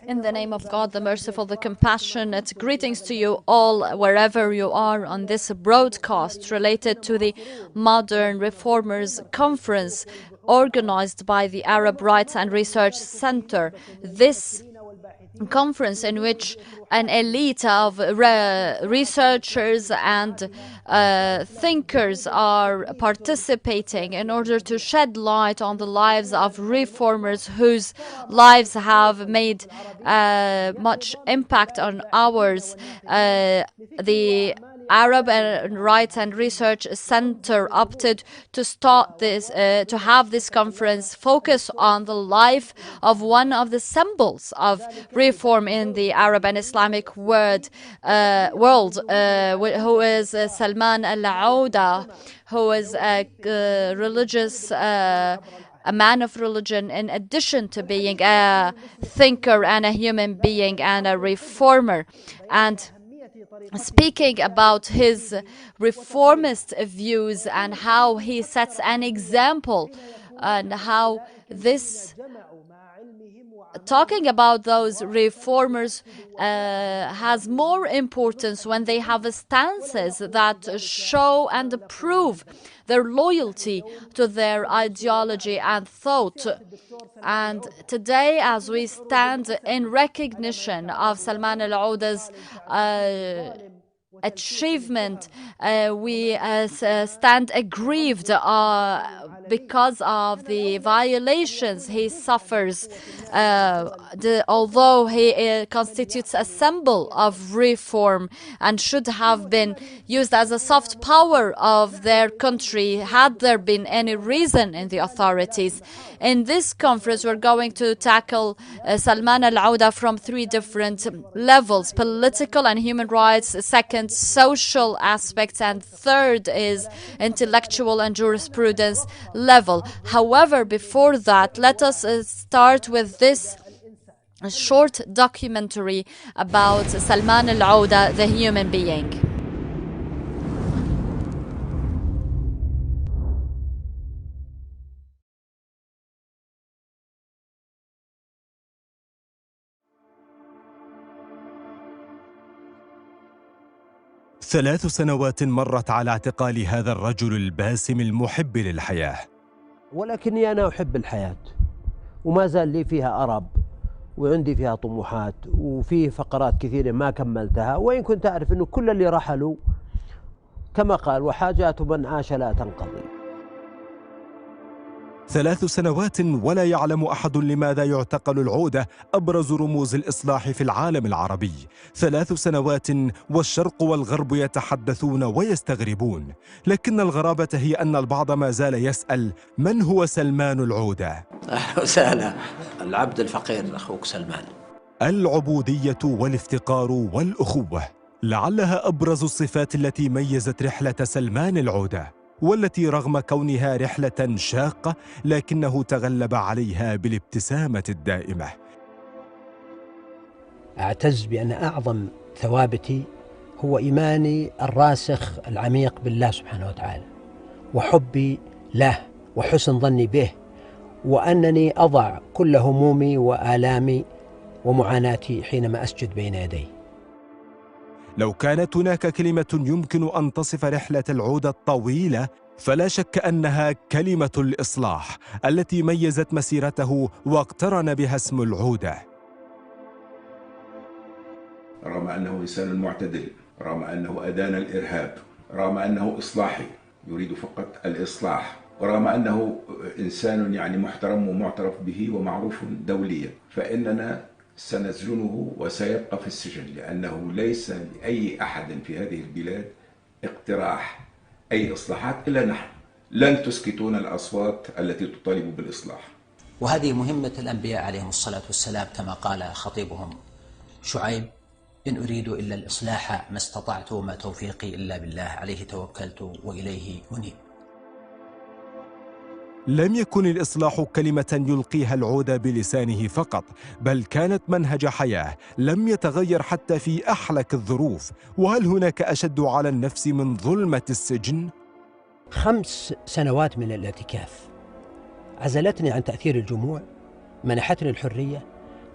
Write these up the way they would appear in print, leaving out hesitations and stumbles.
In the name of God, the merciful, the compassionate, greetings to you all, wherever you are on this broadcast related to the Modern Reformers Conference organized by the Arab Rights and Research Center. This conference in which an elite of researchers and thinkers are participating in order to shed light on the lives of reformers whose lives have made much impact on ours. The Arab and Rights and Research Center opted to start this, to have this conference focus on the life of one of the symbols of reform in the Arab and Islamic world, who is Salman Alodah, who is a religious a man of religion, in addition to being a thinker and a human being and a reformer. And speaking about his reformist views and how he sets an example and how this talking about those reformers has more importance when they have stances that show and prove their loyalty to their ideology and thought. And today, as we stand in recognition of Salman Aloudah's achievement, we stand aggrieved because of the violations he suffers, although he constitutes a symbol of reform and should have been used as a soft power of their country had there been any reason in the authorities. In this conference, we're going to tackle Salman Alodah from three different levels: political and human rights, second, social aspects, and third is intellectual and jurisprudence level. However, before that, let us start with this short documentary about Salman Alodah, the human being. ثلاث سنوات مرت على اعتقال هذا الرجل الباسم المحب للحياة. ولكني أنا أحب الحياة وما زال لي فيها أرب وعندي فيها طموحات وفيه فقرات كثيرة ما كملتها، وإن كنت أعرف أنه كل اللي رحلوا كما قال وحاجات من عاش لا تنقضي. 3 سنوات ولا يعلم أحد لماذا يعتقل العودة أبرز رموز الإصلاح في العالم العربي. 3 سنوات والشرق والغرب يتحدثون ويستغربون، لكن الغرابة هي أن البعض ما زال يسأل: من هو سلمان العودة؟ أهلا وسهلا، العبد الفقير أخوك سلمان. العبودية والافتقار والأخوة لعلها أبرز الصفات التي ميزت رحلة سلمان العودة، والتي رغم كونها رحلة شاقة لكنه تغلب عليها بالابتسامة الدائمة. أعتز بأن أعظم ثوابتي هو إيماني الراسخ العميق بالله سبحانه وتعالى، وحبي له وحسن ظني به، وأنني أضع كل همومي وآلامي ومعاناتي حينما أسجد بين يديه. لو كانت هناك كلمة يمكن أن تصف رحلة العودة الطويلة فلا شك أنها كلمة الإصلاح التي ميزت مسيرته واقترن بها اسم العودة. رغم أنه إنسان معتدل، رغم أنه أدان الإرهاب، رغم أنه إصلاحي يريد فقط الإصلاح، ورغم أنه إنسان يعني محترم ومعترف به ومعروف دوليا، فإننا سنسجنه وسيبقى في السجن، لأنه ليس لأي أحد في هذه البلاد اقتراح أي إصلاحات إلا نحن. لن تسكتون الأصوات التي تطالب بالإصلاح. وهذه مهمة الأنبياء عليهم الصلاة والسلام، كما قال خطيبهم شعيب: إن أريد إلا الإصلاح ما استطعت وما توفيقي إلا بالله عليه توكلت وإليه أنيب. لم يكن الإصلاح كلمة يلقيها العودة بلسانه فقط، بل كانت منهج حياة لم يتغير حتى في أحلك الظروف. وهل هناك أشد على النفس من ظلمة السجن؟ 5 سنوات من الاعتكاف عزلتني عن تأثير الجموع، منحتني الحرية،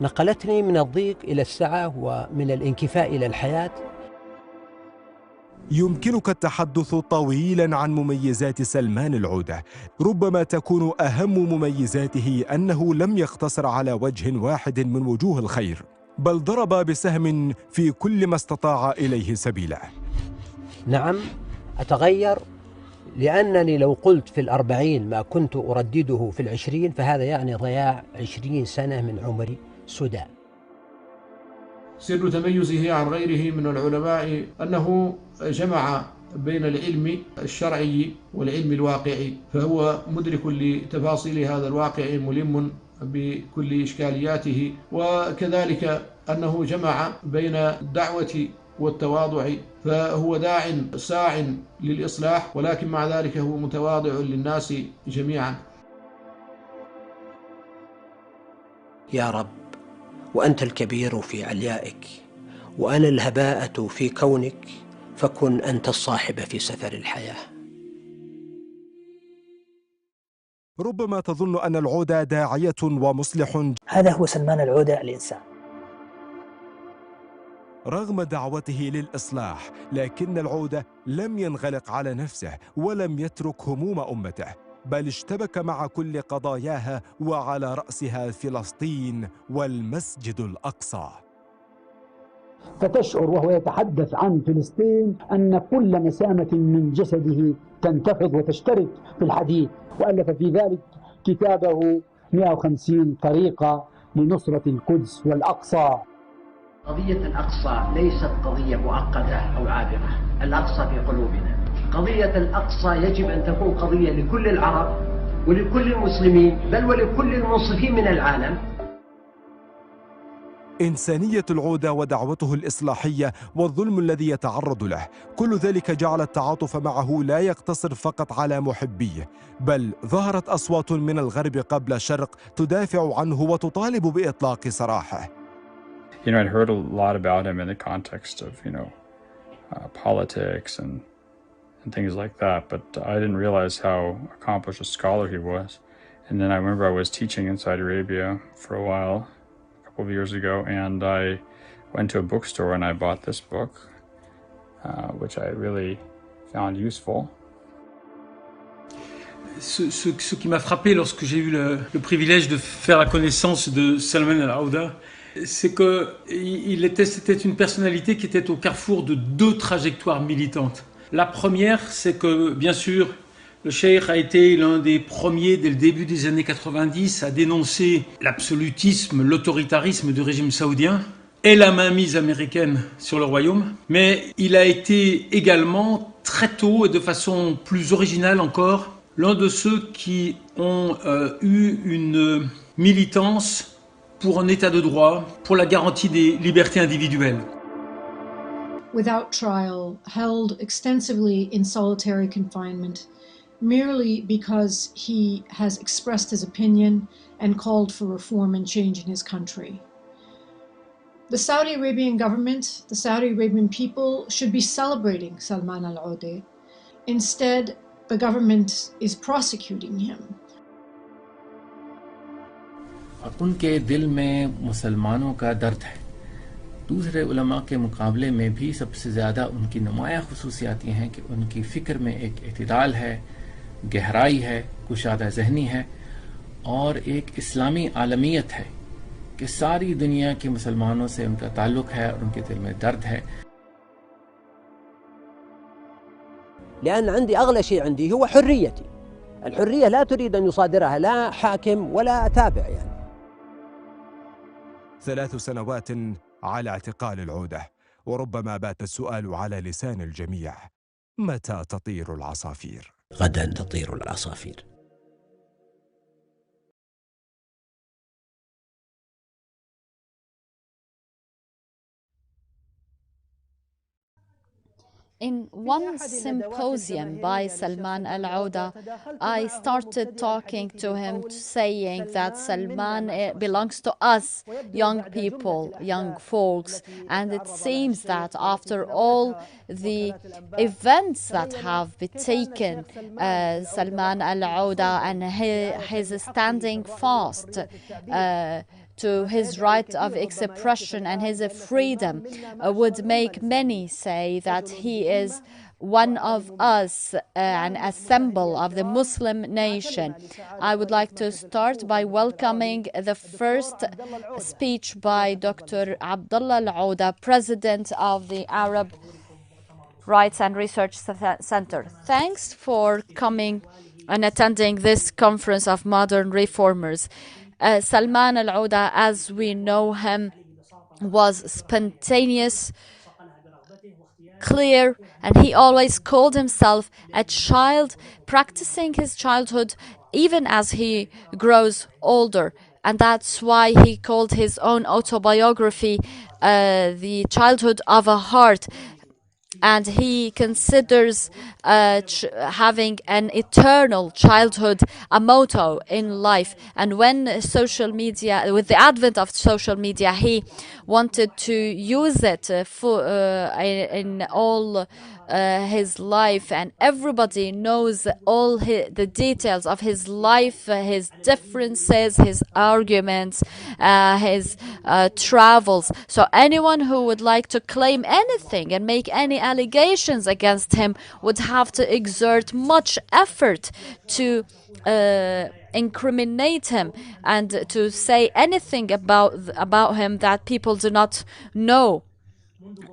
نقلتني من الضيق إلى السعة ومن الانكفاء إلى الحياة. يمكنك التحدث طويلا عن مميزات سلمان العودة. ربما تكون أهم مميزاته أنه لم يقتصر على وجه واحد من وجوه الخير، بل ضرب بسهم في كل ما استطاع إليه سبيلا. نعم أتغير، لأنني لو قلت في 40 ما كنت أردده في 20 فهذا يعني ضياع 20 سنة من عمري سدى. سر تميزه عن غيره من العلماء أنه جمع بين العلم الشرعي والعلم الواقعي، فهو مدرك لتفاصيل هذا الواقع، ملم بكل إشكالياته، وكذلك أنه جمع بين الدعوة والتواضع، فهو داع ساع للإصلاح، ولكن مع ذلك هو متواضع للناس جميعا. يا رب، وأنت الكبير في عليائك، وأنا الهباءة في كونك، فكن أنت الصاحب في سفر الحياة. ربما تظن أن العودة داعية ومصلح. هذا هو سلمان العودة الإنسان. رغم دعوته للإصلاح، لكن العودة لم ينغلق على نفسه ولم يترك هموم أمته، بل اشتبك مع كل قضاياها، وعلى رأسها فلسطين والمسجد الأقصى. فتشعر وهو يتحدث عن فلسطين أن كل مسامة من جسده تنتفض وتشترك في الحديث، وألف في ذلك كتابه 150 طريقة لنصرة القدس والأقصى. قضية الأقصى ليست قضية مؤقتة أو عابرة، الأقصى في قلوبنا. قضية الأقصى يجب أن تكون قضية لكل العرب ولكل المسلمين، بل ولكل المنصفين من العالم. إنسانية العودة ودعوته الإصلاحية والظلم الذي يتعرض له، كل ذلك جعل التعاطف معه لا يقتصر فقط على محبيه، بل ظهرت أصوات من الغرب قبل الشرق تدافع عنه وتطالب بإطلاق سراحه. I'd heard a lot about him in the context of, politics and things like that, but I didn't realize how accomplished a scholar he was. And then I remember I was teaching in Saudi Arabia for a while, a couple of years ago, and I went to a bookstore and I bought this book, which I really found useful. Ce qui m'a frappé lorsque j'ai eu le privilège de faire la connaissance de Salman Alodah, c'est que c'était une personnalité qui était au carrefour de deux trajectoires militantes. La première, c'est que, bien sûr, le cheikh a été l'un des premiers, dès le début des années 90, à dénoncer l'absolutisme, l'autoritarisme du régime saoudien et la mainmise américaine sur le royaume. Mais il a été également, très tôt et de façon plus originale encore, l'un de ceux qui ont eu une militance pour un état de droit, pour la garantie des libertés individuelles. Without trial, held extensively in solitary confinement, merely because he has expressed his opinion and called for reform and change in his country. The Saudi Arabian government, the Saudi Arabian people should be celebrating Salman Alodah. Instead, the government is prosecuting him. उनके दिल में मुसलमानों का दर्द है। दूसरे उलमा के मुकाबले में भी सबसे ज़्यादा उनकी नुमाया खुसूसियात ये हैं कि उनकी फ़िक्र में एक इत्तिदाल है, गहराई है, कुशादा ज़हनी है और एक इस्लामी आलमियत है कि सारी दुनिया के मुसलमानों से उनका ताल्लुक़ है और उनके दिल में दर्द है. لأن عندي أغلى شيء عندي هو حريتي. الحرية لا تريد أن يصادرها لا حاكم ولا تابع. 3 سنوات على اعتقال العودة، وربما بات السؤال على لسان الجميع: متى تطير العصافير؟ غدا تطير العصافير. In one symposium by Salman Alodah, I started talking to him, saying that Salman belongs to us, young people, young folks, and it seems that after all the events that have been taken, Salman Alodah and his standing fast to his right of expression and his freedom would make many say that he is one of us and a symbol of the Muslim nation. I would like to start by welcoming the first speech by Dr. Abdullah Al-Ouda, President of the Arab Rights and Research Center. Thanks for coming and attending this conference of modern reformers. Salman Alodah, as we know him, was spontaneous, clear, and he always called himself a child, practicing his childhood even as he grows older. And that's why he called his own autobiography The Childhood of a Heart. And he considers having an eternal childhood a motto in life. And when social media, with the advent of social media, he wanted to use it in all his life, and everybody knows all the details of his life, his differences, his arguments, his travels. So anyone who would like to claim anything and make any allegations against him would have to exert much effort to incriminate him and to say anything about him that people do not know.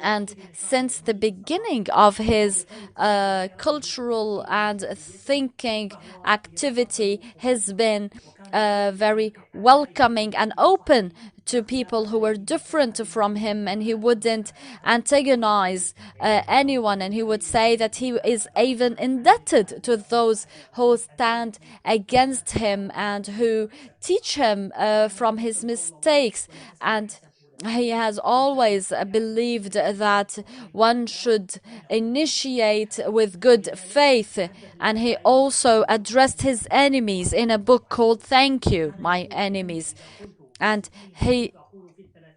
And since the beginning of his cultural and thinking activity, has been very welcoming and open to people who were different from him, and he wouldn't antagonize anyone, and he would say that he is even indebted to those who stand against him and who teach him from his mistakes. And he has always believed that one should initiate with good faith, and he also addressed his enemies in a book called Thank You, My Enemies. And he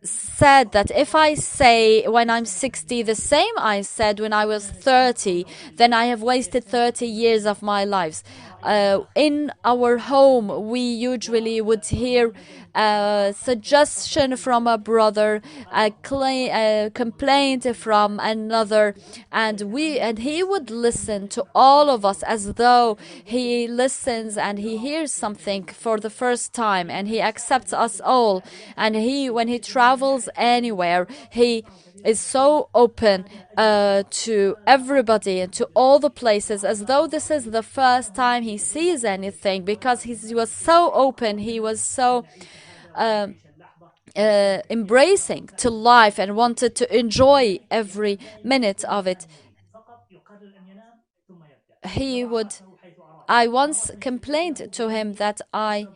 said that if I say when I'm 60 the same I said when I was 30, then I have wasted 30 years of my lives. In our home, we usually would hear a suggestion from a brother, a complaint from another, and he would listen to all of us as though he listens and he hears something for the first time, and he accepts us all. And when he travels anywhere, he is so open to everybody and to all the places, as though this is the first time he sees anything, because he was so open, he was so embracing to life and wanted to enjoy every minute of it. I once complained to him that I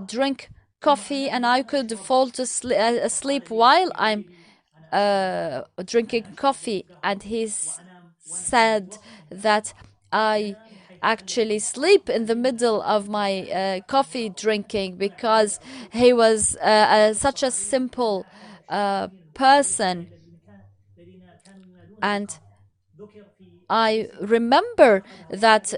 drink coffee and I could fall to asleep while I'm drinking coffee, and he said that I actually sleep in the middle of my coffee drinking, because he was such a simple person. And I remember that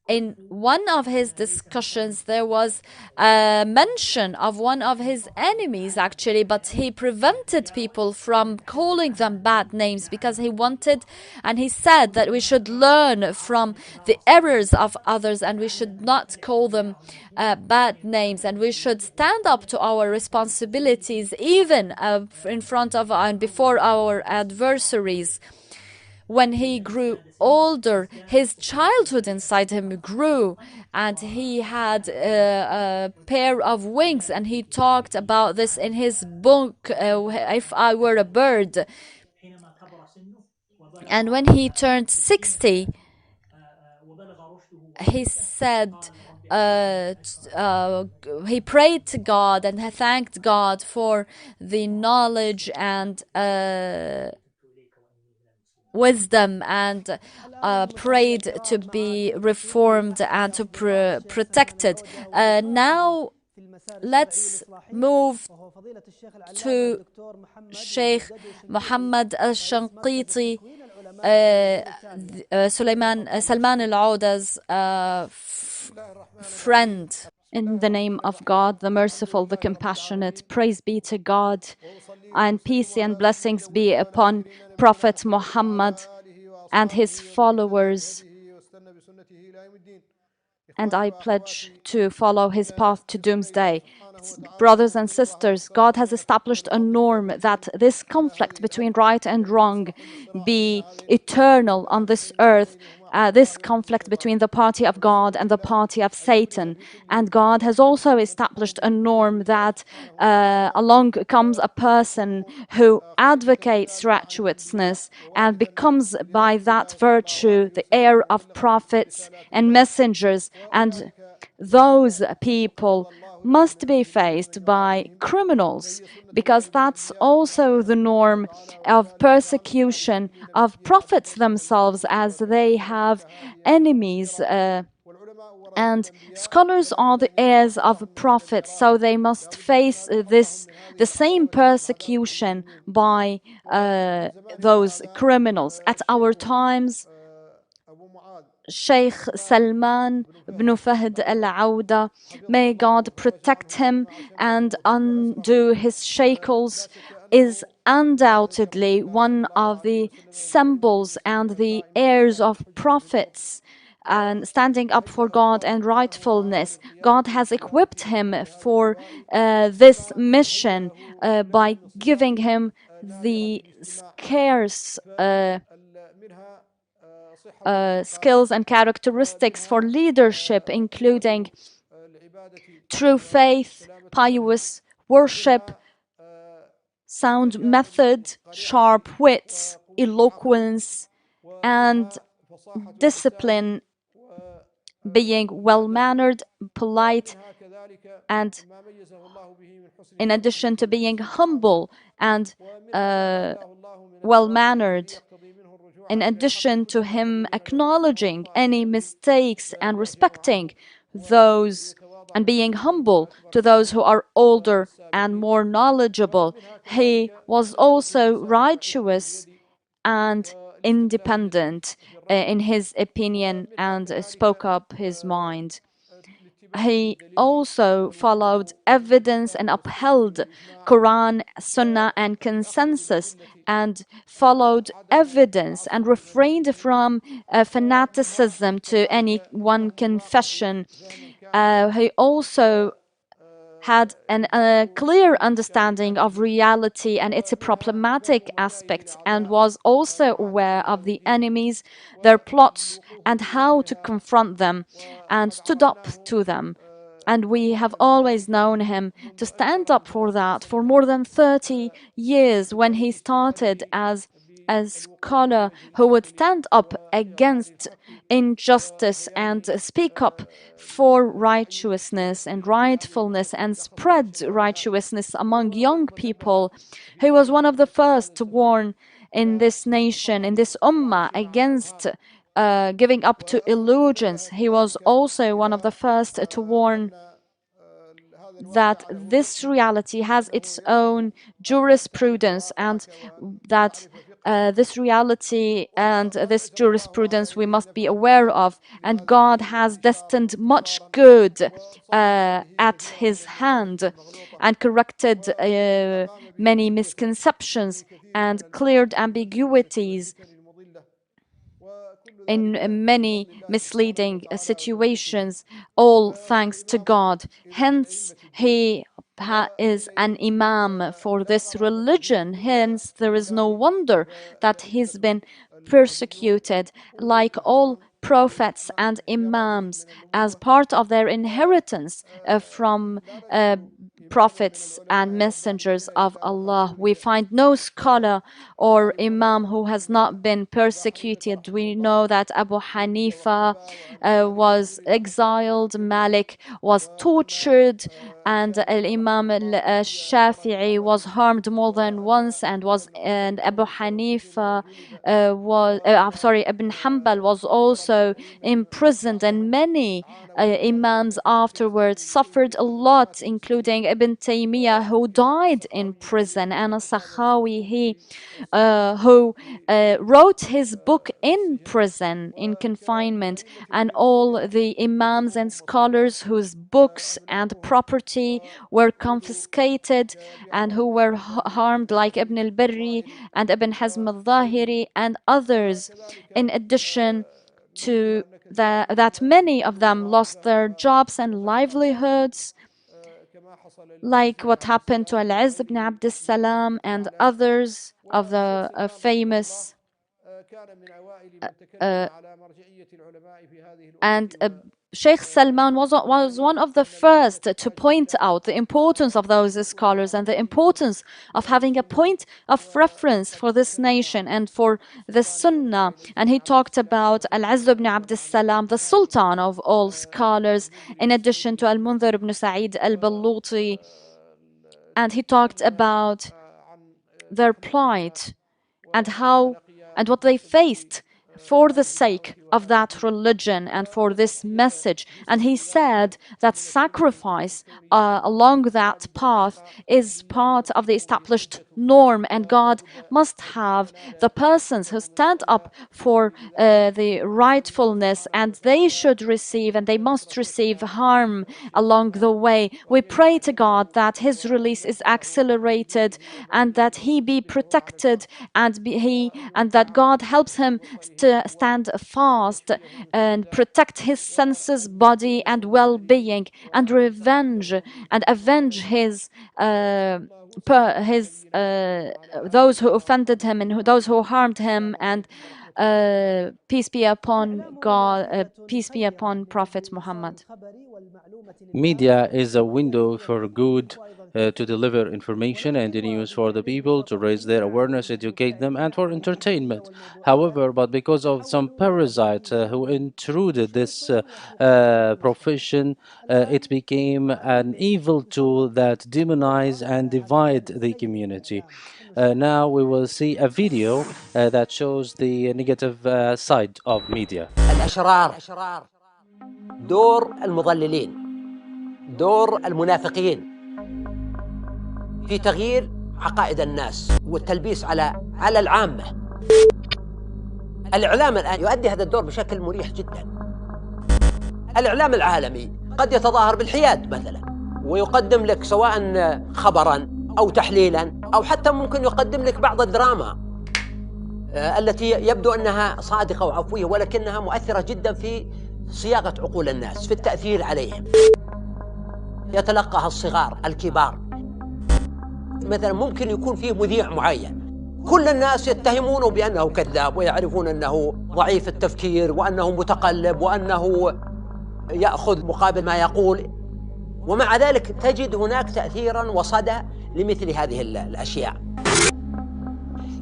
in one of his discussions, there was a mention of one of his enemies, actually, but he prevented people from calling them bad names, because he wanted, and he said that we should learn from the errors of others and we should not call them bad names, and we should stand up to our responsibilities even in front of and before our adversaries. When he grew older, his childhood inside him grew, and he had a pair of wings, and he talked about this in his book, If I Were a Bird. And when he turned 60, he said he prayed to God and thanked God for the knowledge and wisdom, and prayed to be reformed and to protected. Now let's move to Sheikh Muhammad al-Shanqiti, Salman Al-Audah's friend. In the name of God, the merciful, the compassionate, praise be to God, and peace and blessings be upon Prophet Muhammad and his followers. And I pledge to follow his path to doomsday. Brothers and sisters, God has established a norm that this conflict between right and wrong be eternal on this earth. This conflict between the party of God and the party of Satan. And God has also established a norm that along comes a person who advocates righteousness and becomes by that virtue the heir of prophets and messengers, and those people must be faced by criminals, because that's also the norm of persecution of prophets themselves, as they have enemies. And scholars are the heirs of prophets, so they must face the same persecution by those criminals. At our times, Sheikh Salman ibn Fahd Al-Alodah, may God protect him and undo his shackles, is undoubtedly one of the symbols and the heirs of prophets and standing up for God and rightfulness. God has equipped him for this mission by giving him the scarce skills and characteristics for leadership, including true faith, pious worship, sound method, sharp wits, eloquence, and discipline, being well-mannered, polite, and in addition to being humble and well-mannered, in addition to him acknowledging any mistakes and respecting those and being humble to those who are older and more knowledgeable, he was also righteous and independent in his opinion and spoke up his mind. He also followed evidence and upheld Quran, Sunnah, and consensus, and followed evidence and refrained from fanaticism to any one confession. He also had a clear understanding of reality and its problematic aspects, and was also aware of the enemies, their plots, and how to confront them, and stood up to them. And we have always known him to stand up for that for more than 30 years, when he started as a scholar who would stand up against injustice and speak up for righteousness and rightfulness and spread righteousness among young people. He was one of the first to warn in this nation, in this ummah, against giving up to illusions. He was also one of the first to warn that this reality has its own jurisprudence, and that this reality and this jurisprudence we must be aware of, and God has destined much good at his hand, and corrected many misconceptions and cleared ambiguities in many misleading situations, all thanks to God. Hence, he is an imam for this religion. Hence, there is no wonder that he's been persecuted, like all prophets and imams, as part of their inheritance from prophets and messengers of Allah. We find no scholar or imam who has not been persecuted. We know that Abu Hanifa was exiled, Malik was tortured, and Imam al-Shafi'i was harmed more than once, and Abu Hanifa Ibn Hanbal was also imprisoned, and many Imams afterwards suffered a lot, including Ibn Taymiyyah, who died in prison, and Sakhawi, who wrote his book in prison, in confinement, and all the Imams and scholars whose books and property were confiscated and who were harmed, like Ibn al-Barri and Ibn Hazm al-Zahiri and others. In addition to that many of them lost their jobs and livelihoods, like what happened to Al-Izz ibn Abd al-Salam and others of the famous and Sheikh Salman was one of the first to point out the importance of those scholars and the importance of having a point of reference for this nation and for the Sunnah. And he talked about Al-Izz ibn Abd al-Salam, the Sultan of all scholars, in addition to Al-Mundhir ibn Sa'id al-Balluti. And he talked about their plight and what they faced for the sake of that religion and for this message. And he said that sacrifice along that path is part of the established norm, and God must have the persons who stand up for the rightfulness, and they should receive and they must receive harm along the way. We pray to God that his release is accelerated and that he be protected and that God helps him to stand fast and protect his senses, body, and well-being, and avenge his those who offended him and those who harmed him, and peace be upon God, peace be upon Prophet Muhammad. Media is a window for good to deliver information and news for the people, to raise their awareness, educate them, and for entertainment. However, but because of some parasite who intruded this profession, it became an evil tool that demonize and divide the community. Now we will see a video that shows the negative side of media. الأشرار دور المضللين، دور المنافقين في تغيير عقائد الناس والتلبيس على العامة. الإعلام الآن يؤدي هذا الدور بشكل مريح جدا. الإعلام العالمي قد يتظاهر بالحياد مثلا ويقدم لك سواء خبرا أو تحليلا أو حتى ممكن يقدم لك بعض الدراما التي يبدو أنها صادقة وعفوية، ولكنها مؤثرة جدا في صياغة عقول الناس، في التأثير عليهم. يتلقاها الصغار الكبار. مثلا ممكن يكون فيه مذيع معين كل الناس يتهمونه بأنه كذاب ويعرفون أنه ضعيف التفكير وأنه متقلب وأنه يأخذ مقابل ما يقول، ومع ذلك تجد هناك تأثيرا وصدى لمثل هذه الأشياء.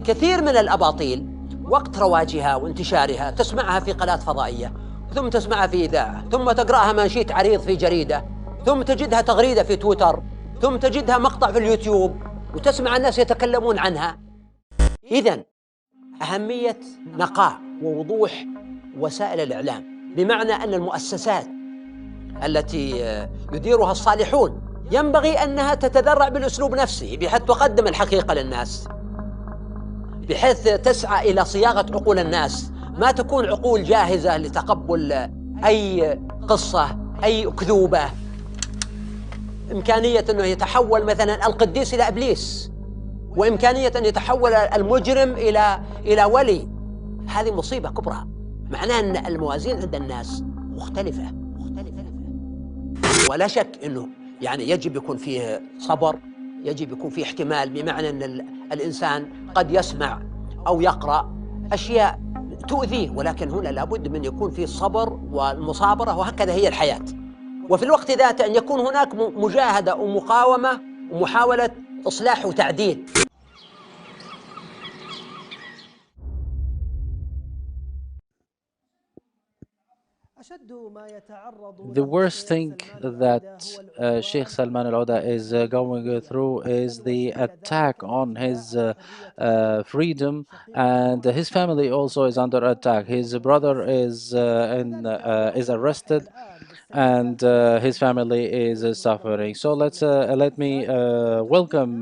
كثير من الأباطيل وقت رواجها وانتشارها تسمعها في قناة فضائية، ثم تسمعها في إذاعة، ثم تقرأها منشيت عريض في جريدة، ثم تجدها تغريدة في تويتر، ثم تجدها مقطع في اليوتيوب، وتسمع الناس يتكلمون عنها. إذن أهمية نقاء ووضوح وسائل الإعلام، بمعنى أن المؤسسات التي يديرها الصالحون ينبغي أنها تتذرع بالأسلوب نفسه بحيث تقدم الحقيقة للناس، بحيث تسعى إلى صياغة عقول الناس، ما تكون عقول جاهزة لتقبل أي قصة، أي أكذوبة. إمكانية أنه يتحول مثلا القديس إلى إبليس، وإمكانية أن يتحول المجرم إلى ولي. هذه مصيبة كبرى، معناه أن الموازين عند الناس مختلفة. ولا شك أنه يعني يجب يكون فيه صبر، يجب يكون فيه احتمال، بمعنى أن الإنسان قد يسمع أو يقرأ أشياء تؤذيه، ولكن هنا لابد من يكون فيه الصبر والمصابرة، وهكذا هي الحياة. وفي الوقت ذاته أن يكون هناك مجاهدة ومقاومة ومحاولة إصلاح وتعديل. The worst thing that Sheikh Salman Al-Oda is going through is the attack on his freedom, and his family also is under attack. His brother is arrested, and his family is suffering. So let me welcome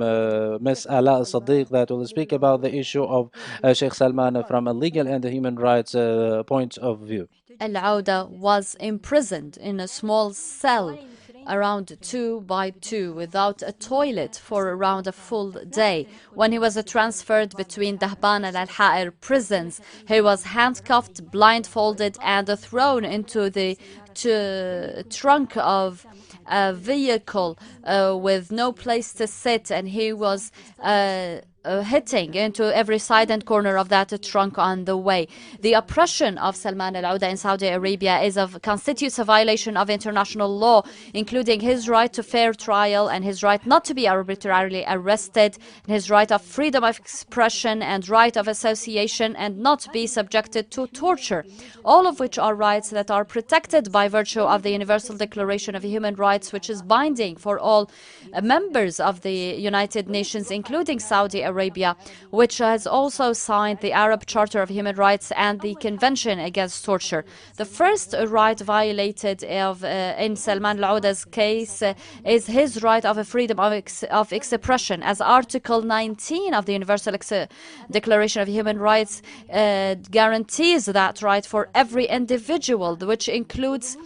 Miss Ala Sadiq that will speak about the issue of Sheikh Salman from a legal and a human rights point of view. Al-Auda was imprisoned in a small cell around 2 by 2 without a toilet for around a full day. When he was transferred between Dahban and Al-Ha'ir prisons, he was handcuffed, blindfolded, and thrown into the trunk of a vehicle with no place to sit, and he was hitting into every side and corner of that trunk on the way. The oppression of Salman Al-Auda in Saudi Arabia constitutes a violation of international law, including his right to fair trial and his right not to be arbitrarily arrested, and his right of freedom of expression and right of association and not be subjected to torture, all of which are rights that are protected by virtue of the Universal Declaration of Human Rights, which is binding for all members of the United Nations, including Saudi Arabia, which has also signed the Arab Charter of Human Rights and the Convention Against Torture. The first right violated in Salman Al-Auda's case is his right of a freedom of expression, as Article 19 of the Universal Declaration of Human Rights guarantees that right for every individual, which includes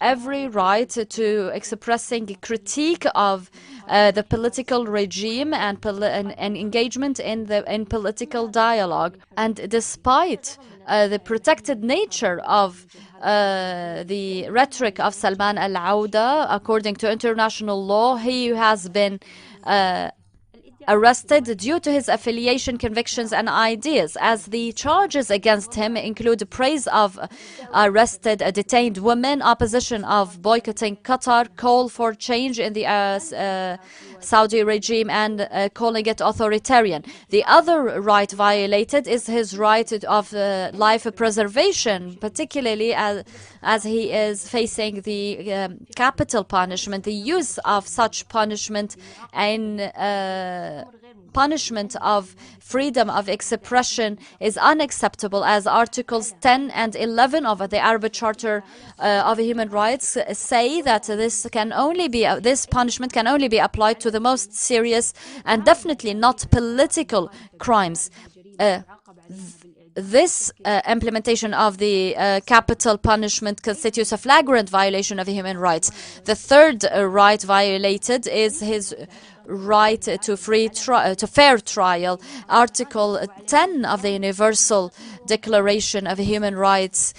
every right to expressing a critique of the political regime and engagement in political dialogue. And despite the protected nature of the rhetoric of Salman Al-Auda, according to international law, he has been arrested due to his affiliation, convictions, and ideas, as the charges against him include praise of detained women, opposition of boycotting Qatar, call for change in the Saudi regime, and calling it authoritarian. The other right violated is his right of life preservation, particularly as he is facing the capital punishment. The use of such punishment in punishment of freedom of expression is unacceptable, as Articles 10 and 11 of the Arab Charter of Human Rights say that this punishment can only be applied to the most serious and definitely not political crimes. This implementation of the capital punishment constitutes a flagrant violation of human rights. The third right violated is his right to fair trial. Article 10 of the Universal Declaration of Human Rights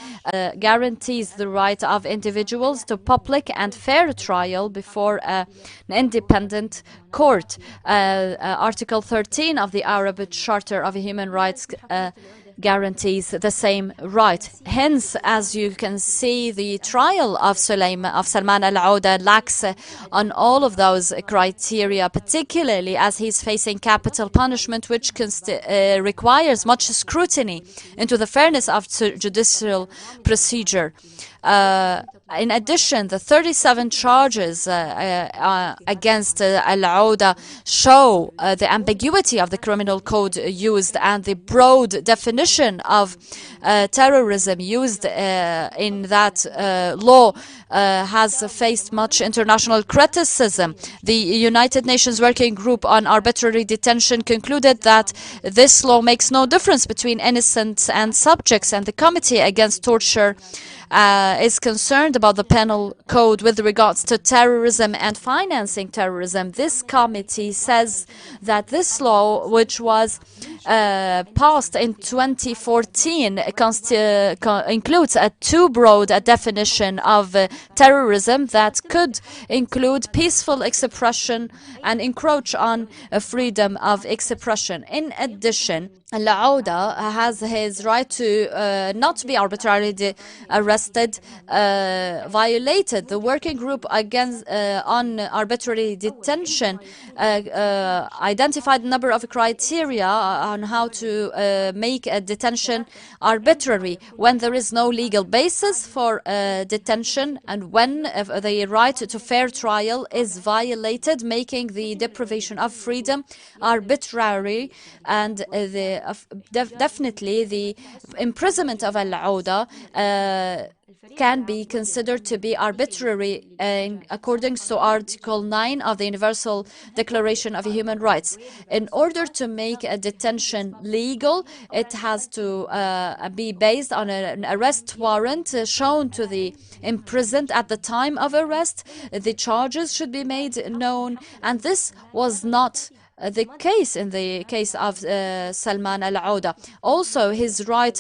guarantees the right of individuals to public and fair trial before an independent court. Article 13 of the Arab Charter of Human Rights guarantees the same right. Hence, as you can see, the trial of Salman Al-Auda lacks on all of those criteria, particularly as he's facing capital punishment, which requires much scrutiny into the fairness of judicial procedure. In addition, the 37 charges against Al-Auda show the ambiguity of the criminal code used and the broad definition of terrorism used in that law has faced much international criticism. The United Nations Working Group on Arbitrary Detention concluded that this law makes no difference between innocents and subjects, and the Committee Against Torture is concerned about the penal code with regards to terrorism and financing terrorism. This committee says that this law, which was passed in 2014, includes a too broad definition of terrorism that could include peaceful expression and encroach on freedom of expression. In addition, Al-Auda has his right to not be arbitrarily arrested violated. The working group on arbitrary detention identified a number of criteria on how to make a detention arbitrary when there is no legal basis for detention, and when the right to fair trial is violated, making the deprivation of freedom arbitrary. And definitely the imprisonment of Al-Auda can be considered to be arbitrary according to Article 9 of the Universal Declaration of Human Rights. In order to make a detention legal, it has to be based on an arrest warrant shown to the imprisoned at the time of arrest. The charges should be made known, and this was not the case in the case of Salman Alodah. Also, his right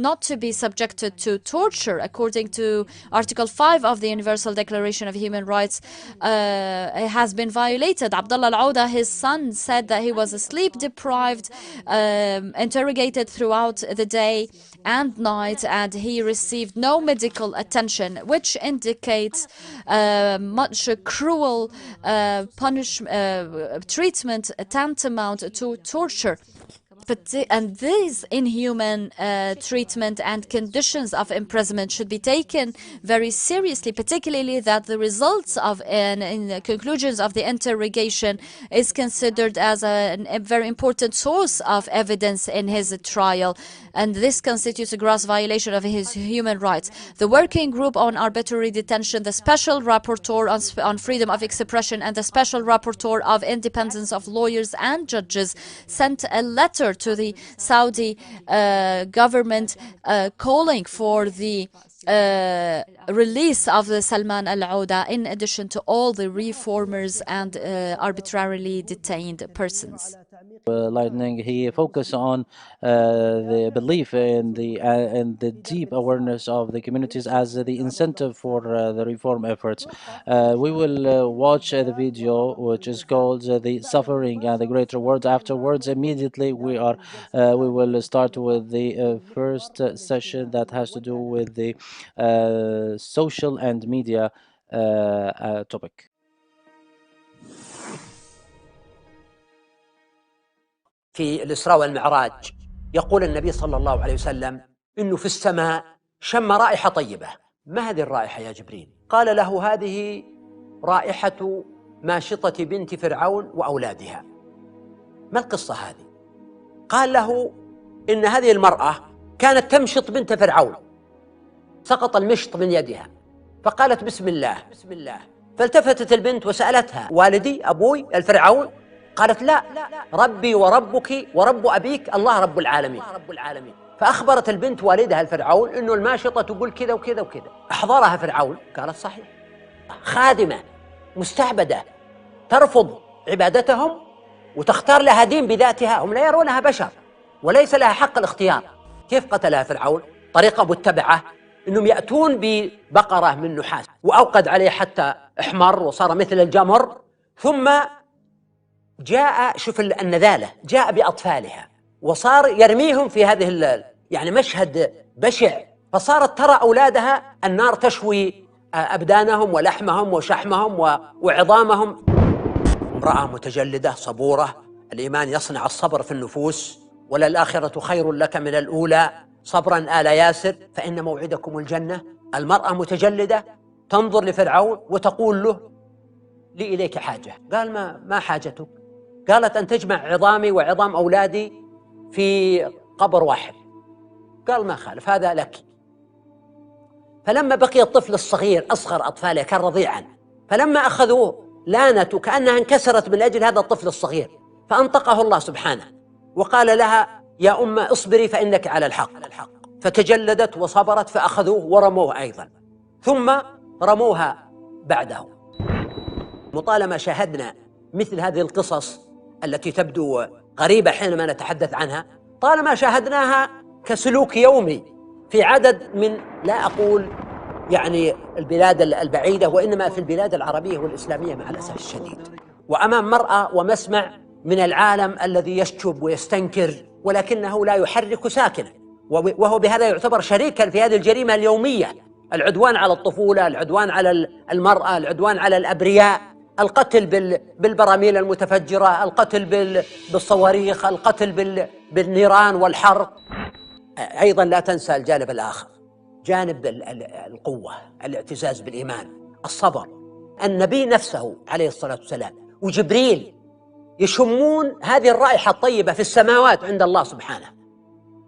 not to be subjected to torture, according to Article 5 of the Universal Declaration of Human Rights, has been violated. Abdullah Al-Auda, his son, said that he was sleep deprived, interrogated throughout the day and night, and he received no medical attention, which indicates much cruel treatment tantamount to torture. And these inhuman treatment and conditions of imprisonment should be taken very seriously, particularly that the results of in the conclusions of the interrogation is considered as a very important source of evidence in his trial, and this constitutes a gross violation of his human rights. The Working Group on Arbitrary Detention, the Special Rapporteur on Freedom of Expression, and the Special Rapporteur of Independence of Lawyers and Judges sent a letter to the Saudi government calling for the release of the Salman Al-Auda, in addition to all the reformers and arbitrarily detained persons. Lightning, he focused on the belief in the deep awareness of the communities as the incentive for the reform efforts. We will watch the video, which is called "The Suffering and the Great Reward." Afterwards, immediately we will start with the first session that has to do with the social and media topic. في الإسراء والمعراج يقول النبي صلى الله عليه وسلم إنه في السماء شم رائحة طيبة. ما هذه الرائحة يا جبريل؟ قال له: هذه رائحة ماشطة بنت فرعون وأولادها. ما القصة هذه؟ قال له: إن هذه المرأة كانت تمشط بنت فرعون، سقط المشط من يدها فقالت: بسم الله بسم الله. فالتفتت البنت وسألتها: والدي أبوي الفرعون؟ قالت: لا، ربي وربك ورب أبيك الله رب العالمين. فأخبرت البنت والدها الفرعون إنه الماشطة تقول كذا وكذا وكذا. أحضرها فرعون، قالت: صحيح. خادمة مستعبدة ترفض عبادتهم وتختار لها دين بذاتها، هم لا يرونها بشر وليس لها حق الاختيار. كيف قتلها فرعون؟ طريقة متبعة، إنهم يأتون ببقرة من نحاس وأوقد عليه حتى احمر وصار مثل الجمر، ثم جاء، شوف النذالة، جاء بأطفالها وصار يرميهم في هذه يعني مشهد بشع، فصارت ترى أولادها النار تشوي أبدانهم ولحمهم وشحمهم وعظامهم. امرأة متجلدة صبورة، الإيمان يصنع الصبر في النفوس، وللآخرة خير لك من الأولى، صبرا آل ياسر فإن موعدكم الجنة. المرأة متجلدة تنظر لفرعون وتقول له: لي إليك حاجة. قال: ما حاجتك؟ قالت: أن تجمع عظامي وعظام أولادي في قبر واحد. قال: ما خالف، هذا لك. فلما بقي الطفل الصغير أصغر أطفاله كان رضيعا، فلما أخذوه لانته كأنها انكسرت من أجل هذا الطفل الصغير، فأنطقه الله سبحانه وقال لها: يا أمة اصبري فإنك على الحق. فتجلدت وصبرت، فأخذوه ورموه أيضا، ثم رموها بعده. وطالما شاهدنا مثل هذه القصص التي تبدو غريبة حينما نتحدث عنها، طالما شاهدناها كسلوك يومي في عدد من، لا أقول يعني البلاد البعيدة، وإنما في البلاد العربية والإسلامية مع الأسف الشديد، وأمام مرأى ومسمع من العالم الذي يشجب ويستنكر ولكنه لا يحرك ساكنة، وهو بهذا يعتبر شريكا في هذه الجريمة اليومية: العدوان على الطفولة، العدوان على المرأة، العدوان على الأبرياء، القتل بالبراميل المتفجرة، القتل بالصواريخ، القتل بالنيران والحرق. أيضا لا تنسى الجانب الآخر، جانب القوة، الاعتزاز بالإيمان، الصبر. النبي نفسه عليه الصلاة والسلام وجبريل يشمون هذه الرائحة الطيبة في السماوات عند الله سبحانه،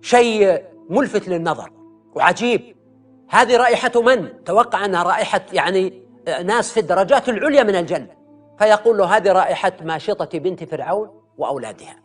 شيء ملفت للنظر وعجيب. هذه رائحة من؟ توقع أنها رائحة يعني ناس في الدرجات العليا من الجنة، فيقول له هذه رائحة ماشطة بنت فرعون وأولادها.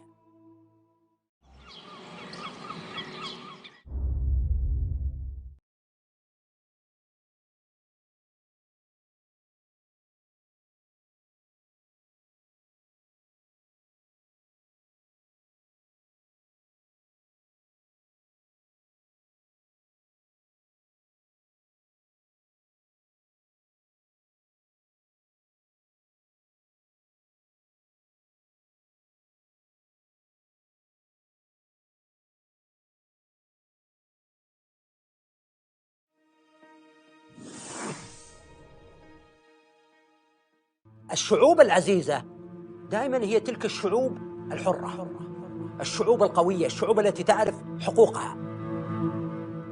الشعوب العزيزة دائما هي تلك الشعوب الحرة، الشعوب القوية، الشعوب التي تعرف حقوقها.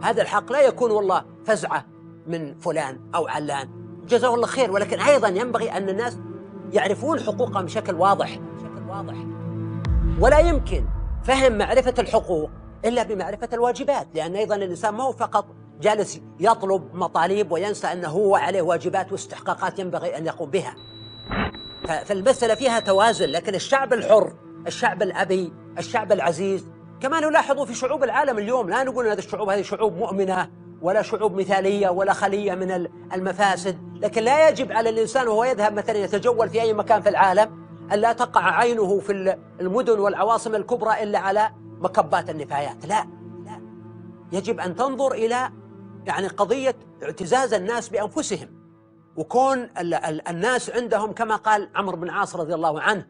هذا الحق لا يكون والله فزعة من فلان أو علان، جزاه الله خير، ولكن أيضا ينبغي أن الناس يعرفون حقوقهم بشكل واضح. ولا يمكن فهم معرفة الحقوق إلا بمعرفة الواجبات، لأن أيضا الإنسان ما هو فقط جالس يطلب مطالب وينسى أنه هو عليه واجبات واستحقاقات ينبغي أن يقوم بها. فالمسألة فيها توازن. لكن الشعب الحر، الشعب الأبي، الشعب العزيز، كما نلاحظ في شعوب العالم اليوم، لا نقول أن هذه الشعوب هذه شعوب مؤمنة ولا شعوب مثالية ولا خلية من المفاسد، لكن لا يجب على الإنسان وهو يذهب مثلا يتجول في أي مكان في العالم أن لا تقع عينه في المدن والعواصم الكبرى إلا على مكبات النفايات. لا، يجب أن تنظر إلى يعني قضية اعتزاز الناس بأنفسهم، وكون الناس عندهم كما قال عمرو بن عاص رضي الله عنه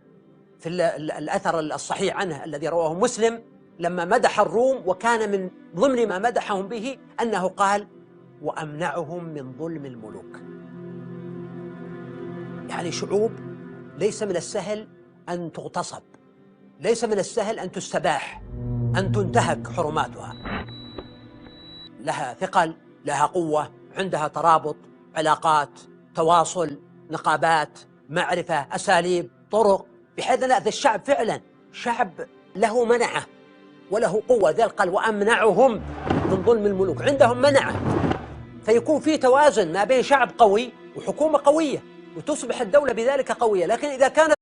في الأثر الصحيح عنه الذي رواه مسلم لما مدح الروم، وكان من ضمن ما مدحهم به أنه قال: وأمنعهم من ظلم الملوك. يعني شعوب ليس من السهل أن تغتصب، ليس من السهل أن تستباح، أن تنتهك حرماتها. لها ثقل، لها قوة، عندها ترابط، علاقات، تواصل، نقابات، معرفة، أساليب، طرق، بحيث أن هذا الشعب فعلا شعب له منعة وله قوة. ذلك قال: وأمنعهم من ظلم الملوك، عندهم منعة، فيكون في توازن ما بين شعب قوي وحكومة قوية، وتصبح الدولة بذلك قوية. لكن إذا كانت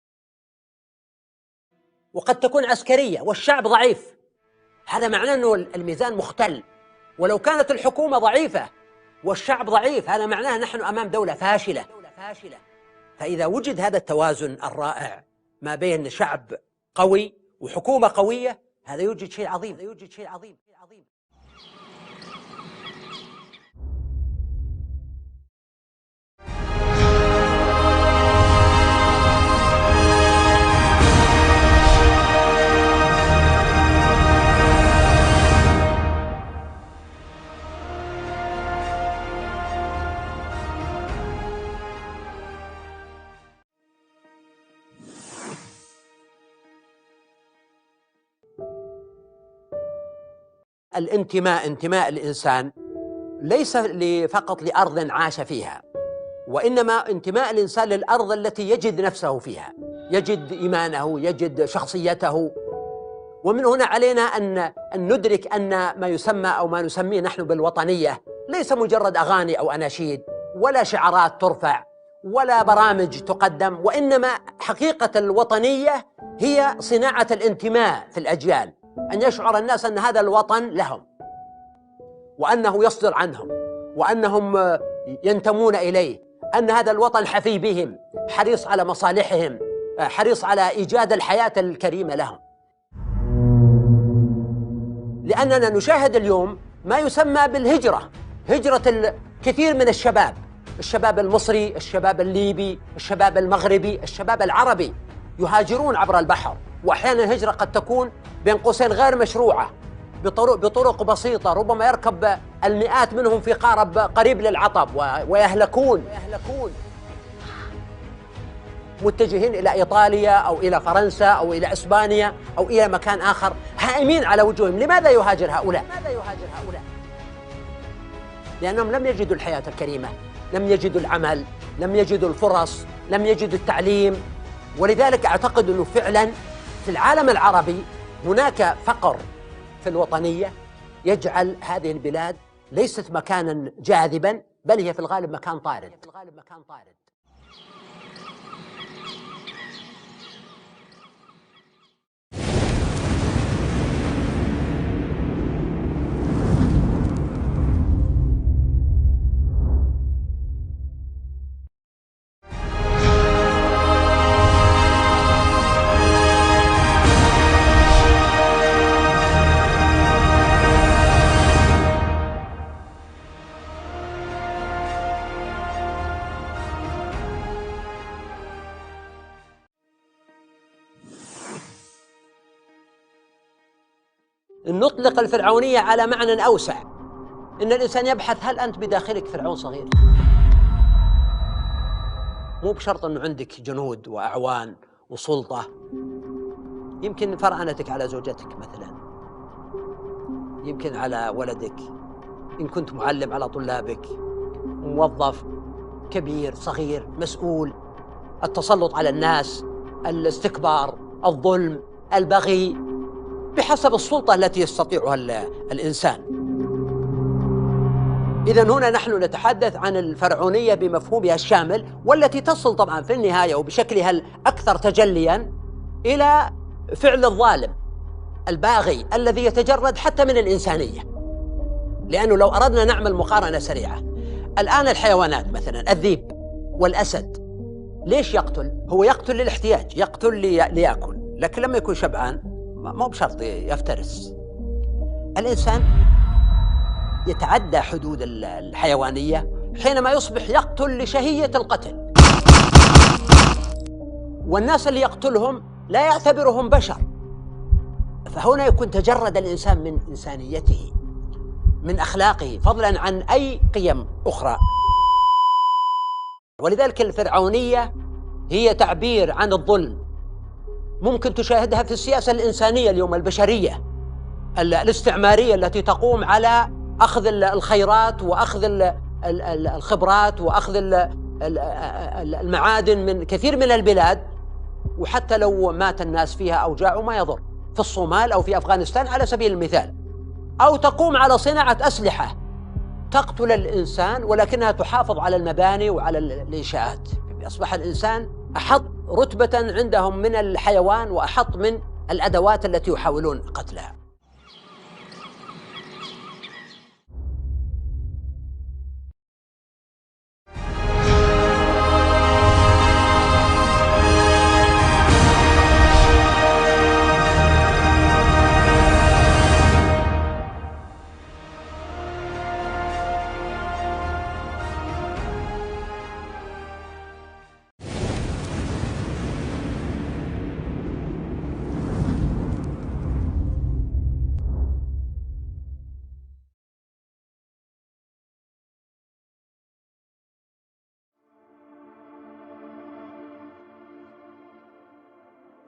وقد تكون عسكرية والشعب ضعيف، هذا معناه أنه الميزان مختل. ولو كانت الحكومة ضعيفة والشعب ضعيف، هذا معناه نحن أمام دولة فاشلة. فإذا وجد هذا التوازن الرائع ما بين شعب قوي وحكومة قوية، هذا يوجد شيء عظيم. انتماء الإنسان ليس فقط لأرض عاش فيها، وإنما انتماء الإنسان للأرض التي يجد نفسه فيها، يجد إيمانه، يجد شخصيته. ومن هنا علينا أن ندرك أن ما يسمى أو ما نسميه نحن بالوطنية ليس مجرد أغاني أو أناشيد ولا شعارات ترفع ولا برامج تقدم، وإنما حقيقة الوطنية هي صناعة الانتماء في الأجيال، أن يشعر الناس أن هذا الوطن لهم، وأنه يصدر عنهم، وأنهم ينتمون إليه، أن هذا الوطن حفي بهم، حريص على مصالحهم، حريص على إيجاد الحياة الكريمة لهم. لأننا نشاهد اليوم ما يسمى بالهجرة، هجرة الكثير من الشباب المصري، الشباب الليبي، الشباب المغربي، الشباب العربي، يهاجرون عبر البحر، وأحيانا الهجرة قد تكون بين قوسين غير مشروعة بطرق بسيطة، ربما يركب المئات منهم في قارب قريب للعطب ويهلكون. متجهين إلى إيطاليا أو إلى فرنسا أو إلى إسبانيا أو إلى مكان آخر هائمين على وجوههم. لماذا يهاجر هؤلاء؟ لأنهم لم يجدوا الحياة الكريمة، لم يجدوا العمل، لم يجدوا الفرص، لم يجدوا التعليم. ولذلك أعتقد أنه فعلا في العالم العربي هناك فقر في الوطنية يجعل هذه البلاد ليست مكانا جاذبا، بل هي في الغالب مكان طارد. نطلق الفرعونية على معنى أوسع، إن الإنسان يبحث هل أنت بداخلك فرعون صغير؟ مو بشرط أنه عندك جنود وأعوان وسلطة. يمكن فرعنتك على زوجتك مثلا، يمكن على ولدك، إن كنت معلم على طلابك، موظف كبير صغير مسؤول، التسلط على الناس، الاستكبار، الظلم، البغي، بحسب السلطة التي يستطيعها الإنسان. إذن هنا نحن نتحدث عن الفرعونية بمفهومها الشامل، والتي تصل طبعا في النهاية وبشكلها الأكثر تجليا إلى فعل الظالم الباغي الذي يتجرد حتى من الإنسانية. لأنه لو أردنا نعمل مقارنة سريعة، الآن الحيوانات مثلا الذئب والأسد ليش يقتل؟ هو يقتل للاحتياج، يقتل ليأكل، لكن لما يكون شبعان مو بشرط يفترس. الإنسان يتعدى حدود الحيوانية حينما يصبح يقتل لشهية القتل، والناس اللي يقتلهم لا يعتبرهم بشر. فهنا يكون تجرد الإنسان من إنسانيته، من أخلاقه، فضلا عن أي قيم أخرى. ولذلك الفرعونية هي تعبير عن الظلم. ممكن تشاهدها في السياسة الإنسانية اليوم البشرية الاستعمارية التي تقوم على أخذ الخيرات وأخذ الخبرات وأخذ المعادن من كثير من البلاد، وحتى لو مات الناس فيها أو جاعوا ما يضر، في الصومال أو في أفغانستان على سبيل المثال. أو تقوم على صناعة أسلحة تقتل الإنسان ولكنها تحافظ على المباني وعلى الإنشاءات. أصبح الإنسان أحط رتبة عندهم من الحيوان وأحط من الأدوات التي يحاولون قتلها.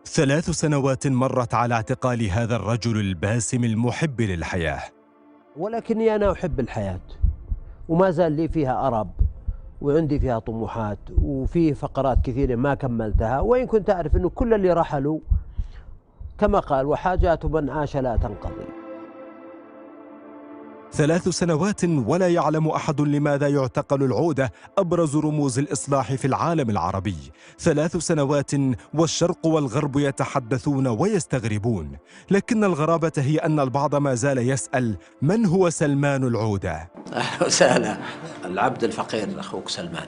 ثلاث سنوات مرت على اعتقال هذا الرجل الباسم المحب للحياة. ولكني أنا أحب الحياة، وما زال لي فيها أرب، وعندي فيها طموحات، وفيه فقرات كثيرة ما كملتها. وإن كنت أعرف أنه كل اللي رحلوا كما قال وحاجات من عاش لا تنقضي. 3 سنوات ولا يعلم أحد لماذا يعتقل العودة أبرز رموز الإصلاح في العالم العربي. 3 سنوات والشرق والغرب يتحدثون ويستغربون، لكن الغرابة هي أن البعض ما زال يسأل: من هو سلمان العودة؟ أهلا وسهلا، العبد الفقير أخوك سلمان.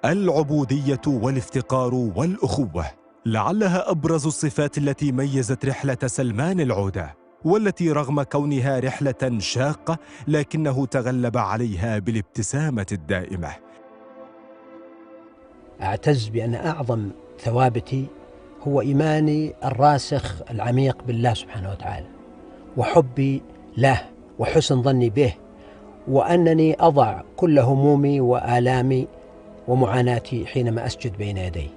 العبودية والافتقار والأخوة لعلها أبرز الصفات التي ميزت رحلة سلمان العودة، والتي رغم كونها رحلة شاقة لكنه تغلب عليها بالابتسامة الدائمة. أعتز بأن أعظم ثوابتي هو إيماني الراسخ العميق بالله سبحانه وتعالى، وحبي له وحسن ظني به، وأنني أضع كل همومي وآلامي ومعاناتي حينما أسجد بين يديه.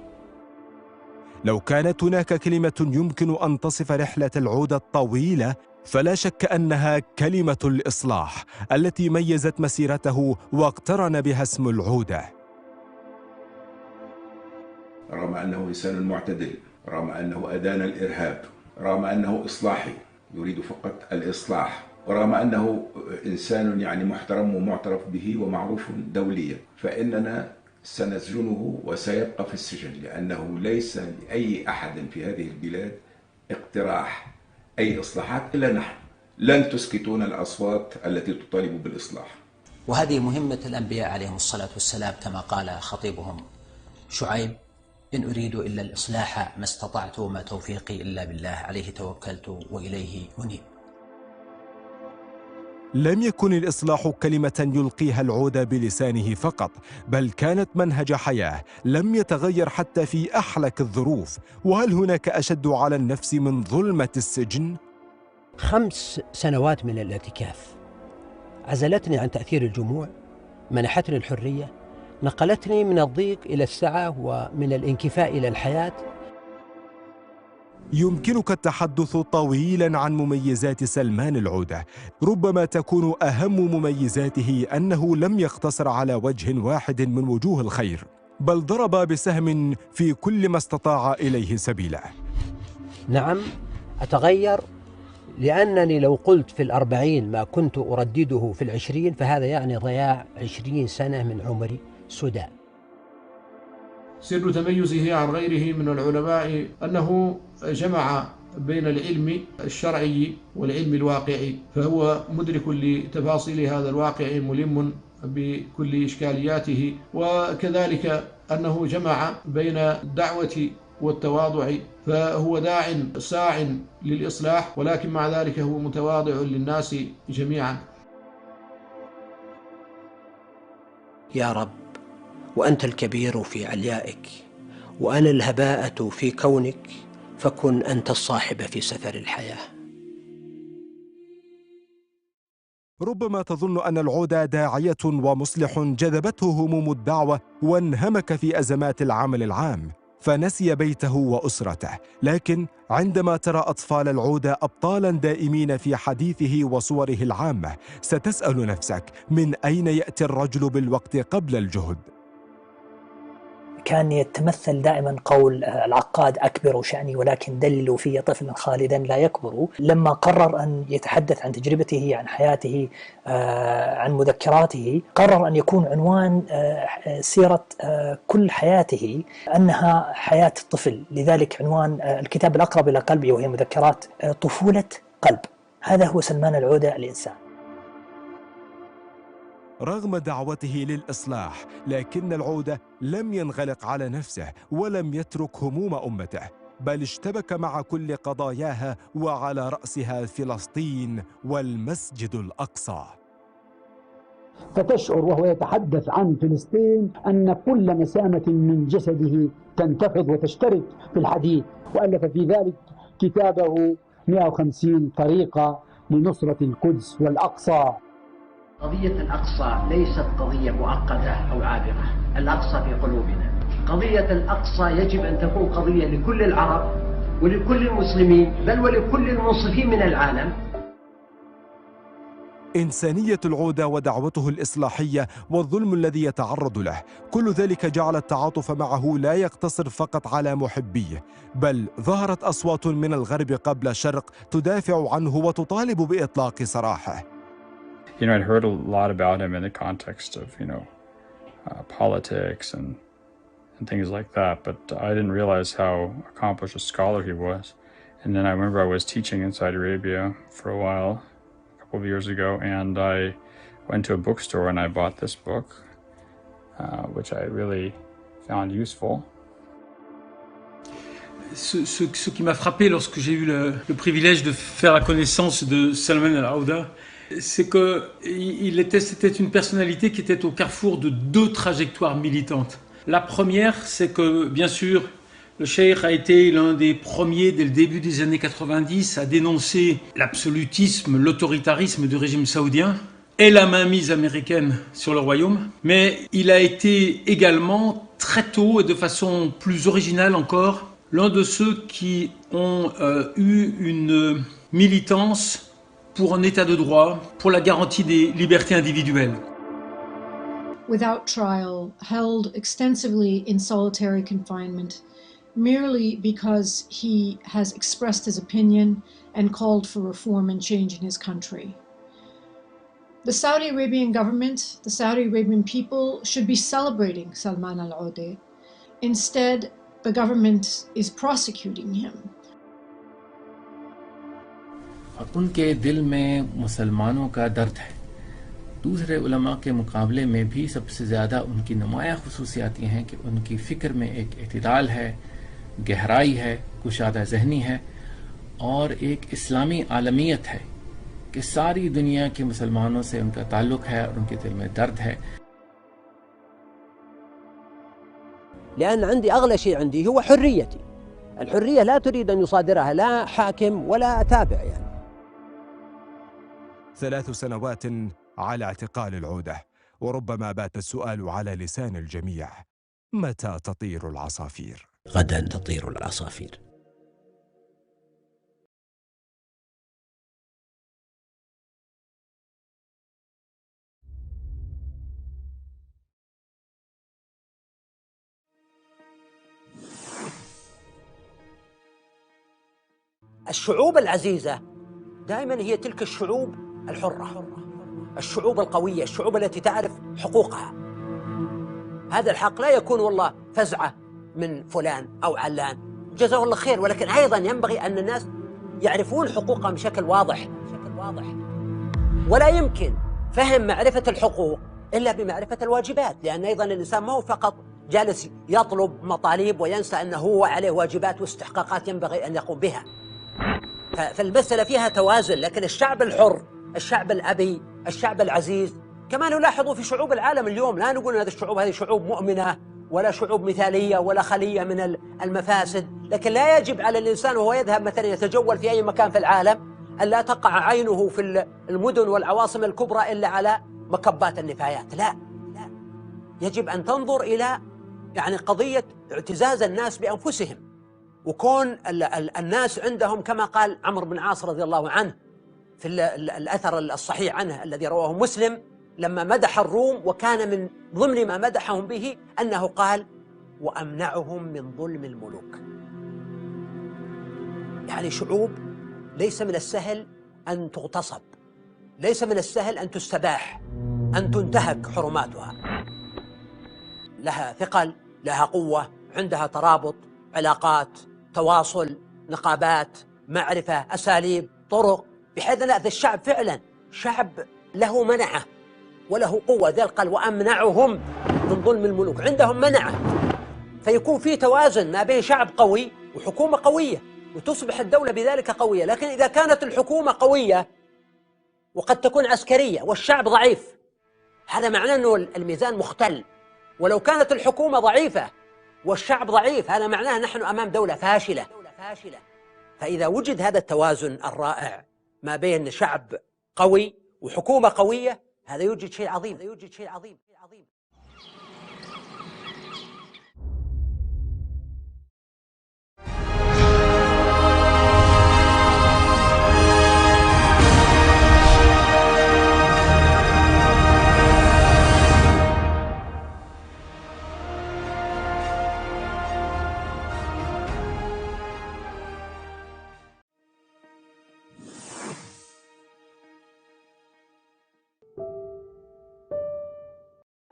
لو كانت هناك كلمة يمكن أن تصف رحلة العودة الطويلة فلا شك أنها كلمة الإصلاح التي ميزت مسيرته واقترن بها اسم العودة. رغم أنه إنسان معتدل، رغم أنه أدان الإرهاب، رغم أنه إصلاحي يريد فقط الإصلاح، ورغم أنه إنسان يعني محترم ومعترف به ومعروف دوليا، فإننا سنسجنه وسيبقى في السجن، لأنه ليس لأي أحد في هذه البلاد اقتراح أي إصلاحات إلا نحن. لن تسكتون الأصوات التي تطالب بالإصلاح. وهذه مهمة الأنبياء عليهم الصلاة والسلام كما قال خطيبهم شعيب: إن أريد إلا الإصلاح ما استطعت وما توفيقي إلا بالله عليه توكلت وإليه أنيب. لم يكن الإصلاح كلمة يلقيها العودة بلسانه فقط، بل كانت منهج حياة لم يتغير حتى في أحلك الظروف. وهل هناك أشد على النفس من ظلمة السجن؟ 5 سنوات من الاعتكاف عزلتني عن تأثير الجموع، منحتني الحرية، نقلتني من الضيق إلى السعة ومن الانكفاء إلى الحياة. يمكنك التحدث طويلا عن مميزات سلمان العودة، ربما تكون أهم مميزاته أنه لم يقتصر على وجه واحد من وجوه الخير، بل ضرب بسهم في كل ما استطاع إليه سبيلا. نعم أتغير، لأنني لو قلت في 40 ما كنت أردده في 20 فهذا يعني ضياع 20 سنة من عمري سدى. سر تميزه عن غيره من العلماء أنه جمع بين العلم الشرعي والعلم الواقعي، فهو مدرك لتفاصيل هذا الواقع، ملم بكل إشكالياته، وكذلك أنه جمع بين الدعوة والتواضع، فهو داع ساع للإصلاح، ولكن مع ذلك هو متواضع للناس جميعا. يا رب، وأنت الكبير في عليائك، وأنا الهباءة في كونك، فكن أنت الصاحب في سفر الحياة. ربما تظن أن العودة داعية ومصلح جذبته هموم الدعوة وانهمك في أزمات العمل العام، فنسي بيته وأسرته. لكن عندما ترى أطفال العودة أبطالا دائمين في حديثه وصوره العامة، ستسأل نفسك: من أين يأتي الرجل بالوقت قبل الجهد؟ كان يتمثل دائما قول العقاد: أكبروا شأني ولكن دللوا في طفل خالدا لا يكبر. لما قرر أن يتحدث عن تجربته، عن حياته، عن مذكراته، قرر أن يكون عنوان سيرة كل حياته أنها حياة الطفل. لذلك عنوان الكتاب الأقرب إلى قلبي، وهي مذكرات طفولة قلب. هذا هو سلمان العودة الإنسان. رغم دعوته للإصلاح، لكن العودة لم ينغلق على نفسه ولم يترك هموم أمته، بل اشتبك مع كل قضاياها، وعلى رأسها فلسطين والمسجد الأقصى. فتشعر وهو يتحدث عن فلسطين أن كل مسامة من جسده تنتفض وتشترك في الحديث، وألف في ذلك كتابه 150 طريقة لنصرة القدس والأقصى. قضية الأقصى ليست قضية معقدة أو عابرة، الأقصى في قلوبنا. قضية الأقصى يجب أن تكون قضية لكل العرب ولكل المسلمين، بل ولكل المنصفين من العالم. إنسانية العودة ودعوته الإصلاحية والظلم الذي يتعرض له، كل ذلك جعل التعاطف معه لا يقتصر فقط على محبيه، بل ظهرت أصوات من الغرب قبل الشرق تدافع عنه وتطالب بإطلاق سراحه. I'd heard a lot about him in the context of, politics and things like that, but I didn't realize how accomplished a scholar he was. And then I remember I was teaching in Saudi Arabia for a while, a couple of years ago, and I went to a bookstore and I bought this book, which I really found useful. Ce qui m'a frappé lorsque j'ai eu le privilège de faire la connaissance de Salman Alodah, c'est que c'était une personnalité qui était au carrefour de 2 trajectoires militantes. La première, c'est que, bien sûr, le cheikh a été l'un des premiers, dès le début des années 90, à dénoncer l'absolutisme, l'autoritarisme du régime saoudien et la mainmise américaine sur le royaume. Mais il a été également, très tôt et de façon plus originale encore, l'un de ceux qui ont eu une militance pour un état de droit, pour la garantie des libertés individuelles. Without trial, held extensively in solitary confinement, merely because he has expressed his opinion and called for reform and change in his country. The Saudi Arabian government, the Saudi Arabian people should be celebrating Salman Alodah. Instead, the government is prosecuting him. और उनके दिल में मुसलमानों का दर्द है। दूसरे उलमा के मुकाबले में भी सबसे ज़्यादा उनकी नुमाया खुसूसियात ये हैं कि उनकी फ़िक्र में एक इत्तिदाल है, गहराई है, कुशादा ज़हनी है और एक इस्लामी आलमियत है कि सारी दुनिया के मुसलमानों से उनका ताल्लुक़ है और उनके दिल में दर्द है। لأن عندي أغلى شيء عندي هو حريتي. الحرية لا تريد أن يصادرها لا حاكم ولا تابع يعني. 3 سنوات على اعتقال العودة، وربما بات السؤال على لسان الجميع: متى تطير العصافير؟ غدا تطير العصافير. الشعوب العزيزة دائما هي تلك الشعوب الحرة، الشعوب القوية، الشعوب التي تعرف حقوقها. هذا الحق لا يكون والله فزعة من فلان أو علان، جزاه الله خير، ولكن أيضا ينبغي أن الناس يعرفون حقوقهم بشكل واضح. ولا يمكن فهم معرفة الحقوق إلا بمعرفة الواجبات، لأن أيضا الإنسان ما هو فقط جالس يطلب مطالب وينسى أنه هو عليه واجبات واستحقاقات ينبغي أن يقوم بها. فالمسألة فيها توازن، لكن الشعب الحر، الشعب الأبي، الشعب العزيز، كما نلاحظ في شعوب العالم اليوم، لا نقول أن هذه الشعوب هذه شعوب مؤمنة ولا شعوب مثالية ولا خلية من المفاسد، لكن لا يجب على الإنسان وهو يذهب مثلا يتجول في أي مكان في العالم أن لا تقع عينه في المدن والعواصم الكبرى إلا على مكبات النفايات. لا، يجب أن تنظر إلى يعني قضية اعتزاز الناس بأنفسهم، وكون الناس عندهم كما قال عمرو بن عاص رضي الله عنه في الأثر الصحيح عنه الذي رواه مسلم لما مدح الروم، وكان من ضمن ما مدحهم به أنه قال: وأمنعهم من ظلم الملوك. يعني شعوب ليس من السهل أن تغتصب، ليس من السهل أن تستباح، أن تنتهك حرماتها. لها ثقل، لها قوة، عندها ترابط، علاقات، تواصل، نقابات، معرفة، أساليب، طرق، بحيث أن هذا الشعب فعلا شعب له منعة وله قوة. ذلك قال: وأمنعهم من ظلم الملوك. عندهم منعة، فيكون في توازن ما بين شعب قوي وحكومة قوية، وتصبح الدولة بذلك قوية. لكن إذا كانت الحكومة قوية وقد تكون عسكرية والشعب ضعيف، هذا معناه أنه الميزان مختل. ولو كانت الحكومة ضعيفة والشعب ضعيف، هذا معناه نحن أمام دولة فاشلة. فإذا وجد هذا التوازن الرائع ما بين شعب قوي وحكومة قوية، هذا يوجد شيء عظيم.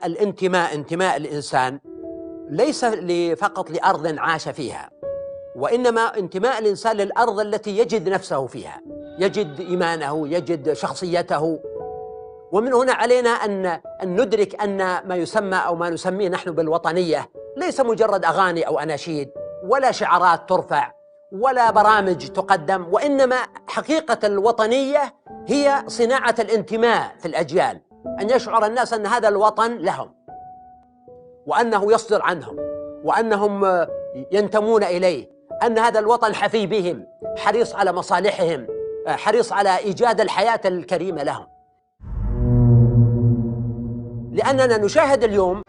الانتماء، انتماء الإنسان ليس فقط لأرض عاش فيها، وإنما انتماء الإنسان للأرض التي يجد نفسه فيها، يجد إيمانه، يجد شخصيته. ومن هنا علينا أن ندرك أن ما يسمى أو ما نسميه نحن بالوطنية ليس مجرد أغاني أو أناشيد ولا شعارات ترفع ولا برامج تقدم، وإنما حقيقة الوطنية هي صناعة الانتماء في الأجيال، أن يشعر الناس أن هذا الوطن لهم، وأنه يصدر عنهم، وأنهم ينتمون إليه، أن هذا الوطن حفي بهم، حريص على مصالحهم، حريص على إيجاد الحياة الكريمة لهم. لأننا نشاهد اليوم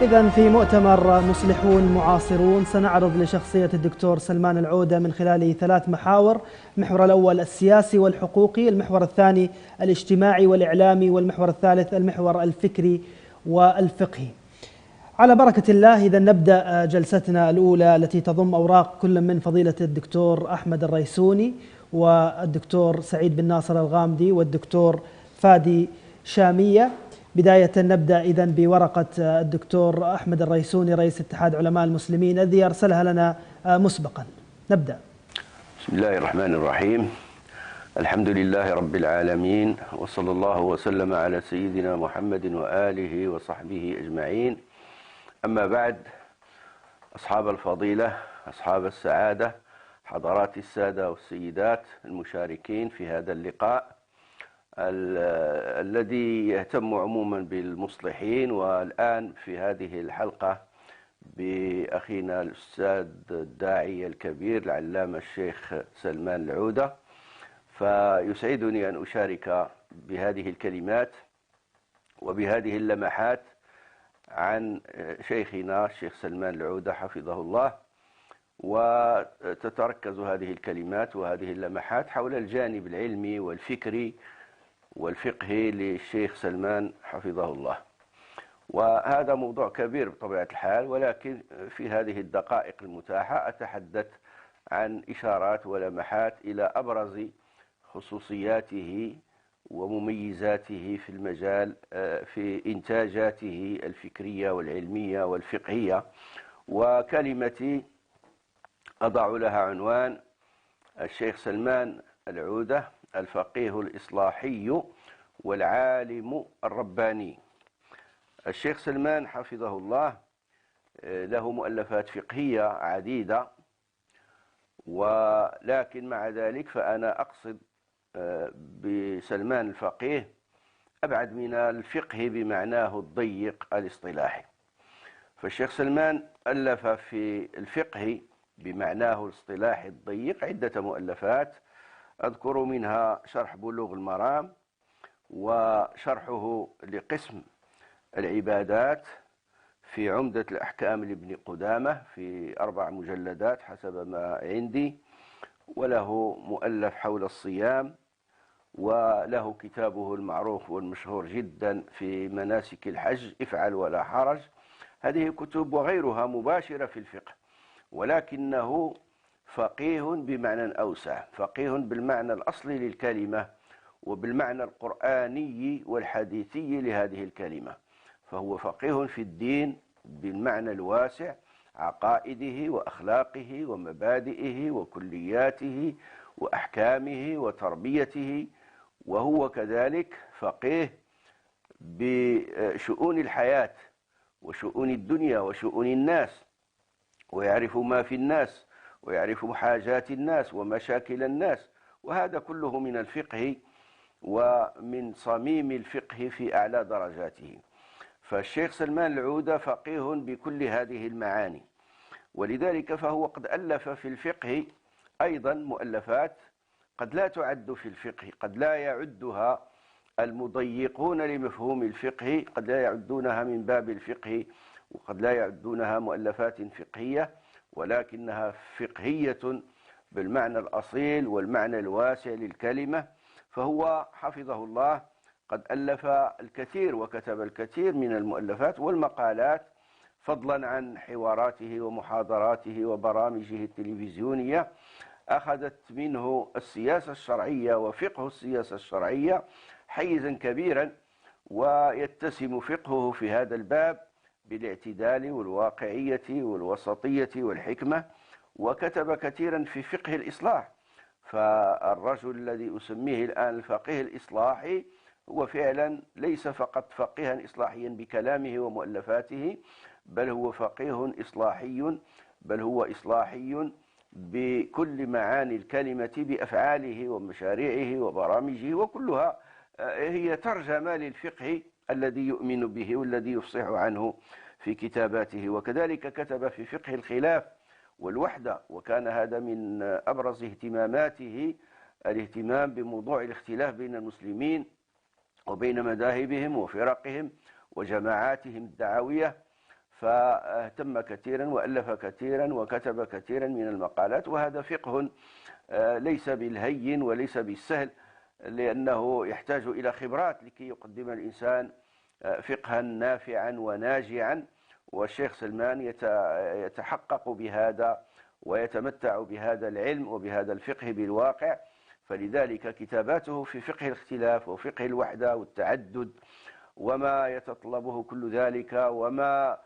إذن في مؤتمر مصلحون معاصرون سنعرض لشخصية الدكتور سلمان العودة من خلال 3 محاور. المحور الأول السياسي والحقوقي، المحور الثاني الاجتماعي والإعلامي، والمحور الثالث المحور الفكري والفقهي. على بركة الله إذا نبدأ جلستنا الأولى التي تضم أوراق كل من فضيلة الدكتور أحمد الريسوني والدكتور سعيد بن ناصر الغامدي والدكتور فادي شامية. بداية نبدأ إذن بورقة الدكتور أحمد الريسوني رئيس اتحاد علماء المسلمين الذي أرسلها لنا مسبقا. نبدأ. بسم الله الرحمن الرحيم. الحمد لله رب العالمين، وصلى الله وسلم على سيدنا محمد وآله وصحبه أجمعين. أما بعد، أصحاب الفضيلة، أصحاب السعادة، حضرات السادة والسيدات المشاركين في هذا اللقاء الذي يهتم عموما بالمصلحين، والآن في هذه الحلقة بأخينا الأستاذ الداعية الكبير العلامة الشيخ سلمان العودة. فيسعدني أن أشارك بهذه الكلمات وبهذه اللمحات عن شيخنا الشيخ سلمان العودة حفظه الله، وتتركز هذه الكلمات وهذه اللمحات حول الجانب العلمي والفكري والفقهي للشيخ سلمان حفظه الله. وهذا موضوع كبير بطبيعة الحال، ولكن في هذه الدقائق المتاحة أتحدث عن إشارات ولمحات إلى أبرز خصوصياته ومميزاته في المجال في إنتاجاته الفكرية والعلمية والفقهية. وكلمتي أضع لها عنوان الشيخ سلمان العودة الفقيه الإصلاحي والعالم الرباني. الشيخ سلمان حفظه الله له مؤلفات فقهية عديدة، ولكن مع ذلك فأنا أقصد بسلمان الفقيه أبعد من الفقه بمعناه الضيق الاصطلاحي. فالشيخ سلمان ألف في الفقه بمعناه الاصطلاحي الضيق عدة مؤلفات، أذكر منها شرح بلوغ المرام، وشرحه لقسم العبادات في عمدة الأحكام لابن قدامة في 4 مجلدات حسب ما عندي، وله مؤلف حول الصيام، وله كتابه المعروف والمشهور جدا في مناسك الحج افعل ولا حرج. هذه كتب وغيرها مباشرة في الفقه، ولكنه فقيه بمعنى أوسع، فقيه بالمعنى الأصلي للكلمة وبالمعنى القرآني والحديثي لهذه الكلمة. فهو فقيه في الدين بالمعنى الواسع، عقائده وأخلاقه ومبادئه وكلياته وأحكامه وتربيته، وهو كذلك فقيه بشؤون الحياة وشؤون الدنيا وشؤون الناس، ويعرف ما في الناس ويعرف حاجات الناس ومشاكل الناس، وهذا كله من الفقه ومن صميم الفقه في أعلى درجاته. فالشيخ سلمان العودة فقيه بكل هذه المعاني، ولذلك فهو قد ألف في الفقه أيضا مؤلفات قد لا تعد في الفقه، قد لا يعدها المضيقون لمفهوم الفقه، قد لا يعدونها من باب الفقه، وقد لا يعدونها مؤلفات فقهية، ولكنها فقهية بالمعنى الأصيل والمعنى الواسع للكلمة. فهو حفظه الله قد ألف الكثير وكتب الكثير من المؤلفات والمقالات، فضلا عن حواراته ومحاضراته وبرامجه التلفزيونية. أخذت منه السياسة الشرعية وفقه السياسة الشرعية حيزا كبيرا، ويتسم فقهه في هذا الباب بالاعتدال والواقعية والوسطية والحكمة. وكتب كثيرا في فقه الإصلاح، فالرجل الذي أسميه الآن الفقيه الإصلاحي هو فعلا ليس فقط فقيها إصلاحيا بكلامه ومؤلفاته، بل هو فقيه إصلاحي، بل هو إصلاحي بكل معاني الكلمة بأفعاله ومشاريعه وبرامجه، وكلها هي ترجمة للفقه الذي يؤمن به والذي يفصح عنه في كتاباته. وكذلك كتب في فقه الخلاف والوحدة، وكان هذا من أبرز اهتماماته الاهتمام بموضوع الاختلاف بين المسلمين وبين مذاهبهم وفرقهم وجماعاتهم الدعوية. فاهتم كثيرا وألف كثيرا وكتب كثيرا من المقالات، وهذا فقه ليس بالهين وليس بالسهل، لأنه يحتاج إلى خبرات لكي يقدم الإنسان فقها نافعا وناجعا. والشيخ سلمان يتحقق بهذا ويتمتع بهذا العلم وبهذا الفقه بالواقع. فلذلك كتاباته في فقه الاختلاف وفقه الوحدة والتعدد وما يتطلبه كل ذلك وما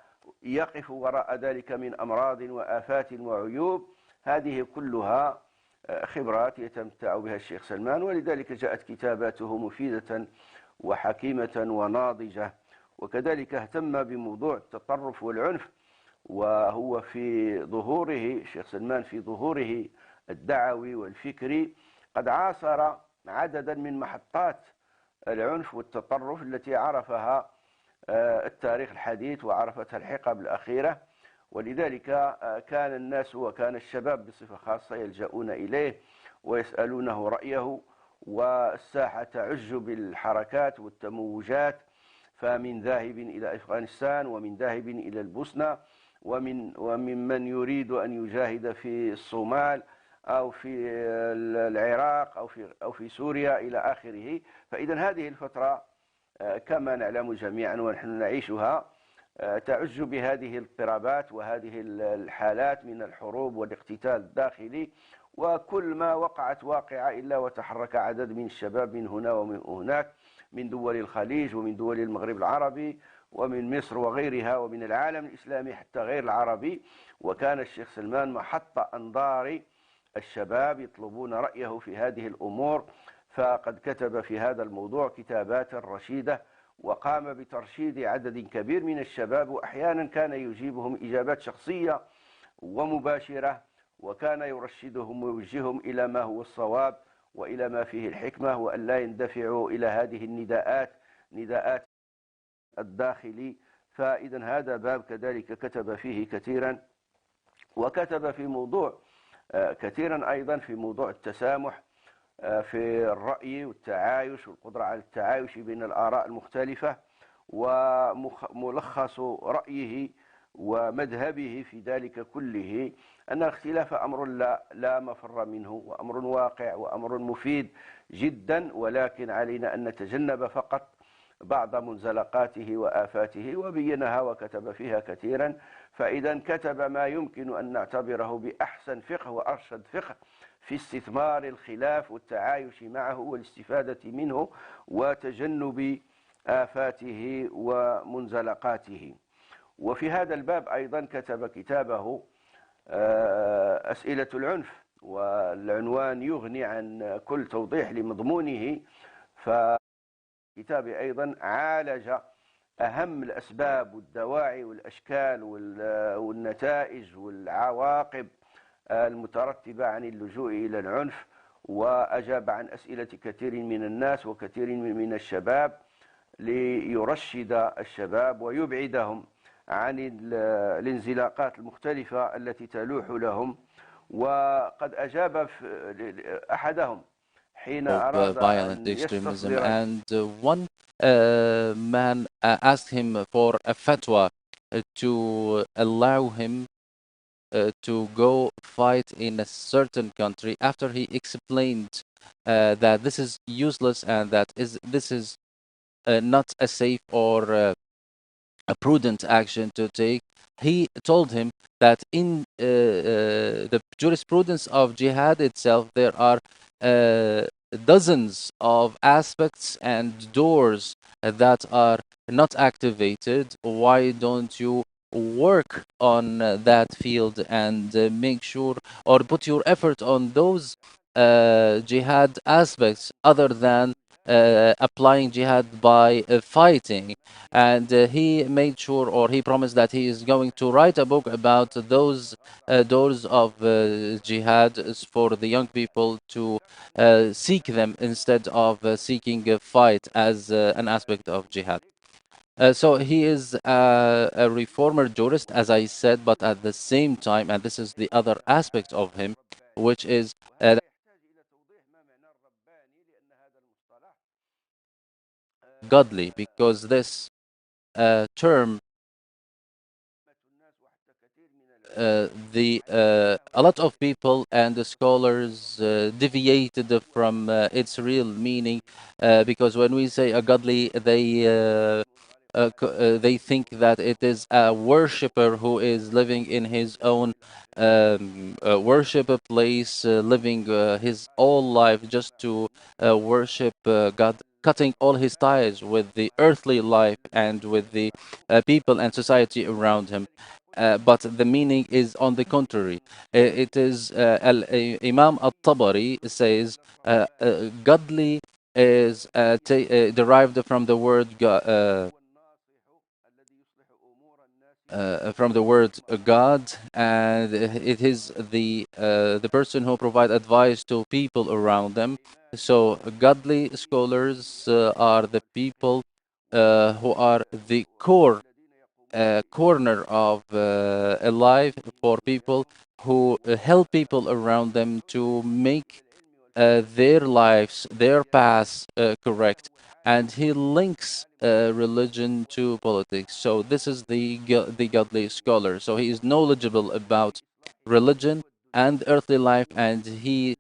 يقف وراء ذلك من أمراض وآفات وعيوب، هذه كلها خبرات يتمتع بها الشيخ سلمان، ولذلك جاءت كتاباته مفيدة وحكيمة وناضجة. وكذلك اهتم بموضوع التطرف والعنف، وهو في ظهوره الشيخ سلمان في ظهوره الدعوي والفكري قد عاصر عددا من محطات العنف والتطرف التي عرفها التاريخ الحديث وعرفتها الحقب الأخيرة. ولذلك كان الناس وكان الشباب بصفة خاصة يلجؤون إليه ويسألونه رأيه، والساحة تعج بالحركات والتموجات، فمن ذاهب إلى أفغانستان ومن ذاهب إلى البوسنة وممن يريد أن يجاهد في الصومال أو في العراق أو في سوريا إلى آخره. فإذا هذه الفترة كما نعلم جميعا ونحن نعيشها تعج بهذه الاضطرابات وهذه الحالات من الحروب والاقتتال الداخلي، وكل ما وقعت واقعة إلا وتحرك عدد من الشباب من هنا ومن هناك، من دول الخليج ومن دول المغرب العربي ومن مصر وغيرها ومن العالم الإسلامي حتى غير العربي. وكان الشيخ سلمان محط أنظار الشباب يطلبون رأيه في هذه الأمور، فقد كتب في هذا الموضوع كتابات رشيدة وقام بترشيد عدد كبير من الشباب، وأحيانا كان يجيبهم إجابات شخصية ومباشرة، وكان يرشدهم ويوجههم إلى ما هو الصواب وإلى ما فيه الحكمة، وأن لا يندفعوا إلى هذه نداءات الداخلي. فإذا هذا باب كذلك كتب فيه كثيرا، وكتب في موضوع كثيرا أيضا في موضوع التسامح في الرأي والتعايش والقدرة على التعايش بين الآراء المختلفة، وملخص رأيه ومذهبه في ذلك كله أن الاختلاف أمر لا مفر منه، وأمر واقع وأمر مفيد جدا، ولكن علينا أن نتجنب فقط بعض منزلقاته وآفاته، وبينها وكتب فيها كثيرا. فإذا كتب ما يمكن أن نعتبره بأحسن فقه وأرشد فقه في استثمار الخلاف والتعايش معه والاستفادة منه وتجنب آفاته ومنزلقاته. وفي هذا الباب أيضا كتب كتابه أسئلة العنف، والعنوان يغني عن كل توضيح لمضمونه. فكتاب أيضا عالج أهم الأسباب والدواعي والأشكال والنتائج والعواقب المترتبة عن اللجوء إلى العنف، وأجاب عن أسئلة كثير من الناس وكثير من الشباب ليرشد الشباب ويبعدهم عن الانزلاقات المختلفة التي تلوح لهم. وقد أجاب أحدهم حين أراد violent أن extremism, يستصدر and one man asked him for a fatwa to allow him to go fight in a certain country after he explained that this is useless and that this is not a safe or a prudent action to take. He told him that in the jurisprudence of jihad itself, there are dozens of aspects and doors that are not activated. Why don't you work on that field and make sure or put your effort on those jihad aspects other than applying jihad by fighting? And he made sure, or he promised, that he is going to write a book about those doors of jihad for the young people to seek them instead of seeking a fight as an aspect of jihad. So he is a reformer jurist, as I said, but at the same time, and this is the other aspect of him, which is godly, because this term a lot of people and the scholars deviated from its real meaning, because when we say a godly, they think that it is a worshipper who is living in his own worship place, living his whole life just to worship God, cutting all his ties with the earthly life and with the people and society around him. But the meaning is on the contrary. It is Imam al-Tabari says godly is derived from the word God, and it is the person who provide advice to people around them. So godly scholars are the people who are the corner of a life for people who help people around them to make their lives, their paths correct. And he links religion to politics. So this is the godly scholar. So he is knowledgeable about religion and earthly life, and his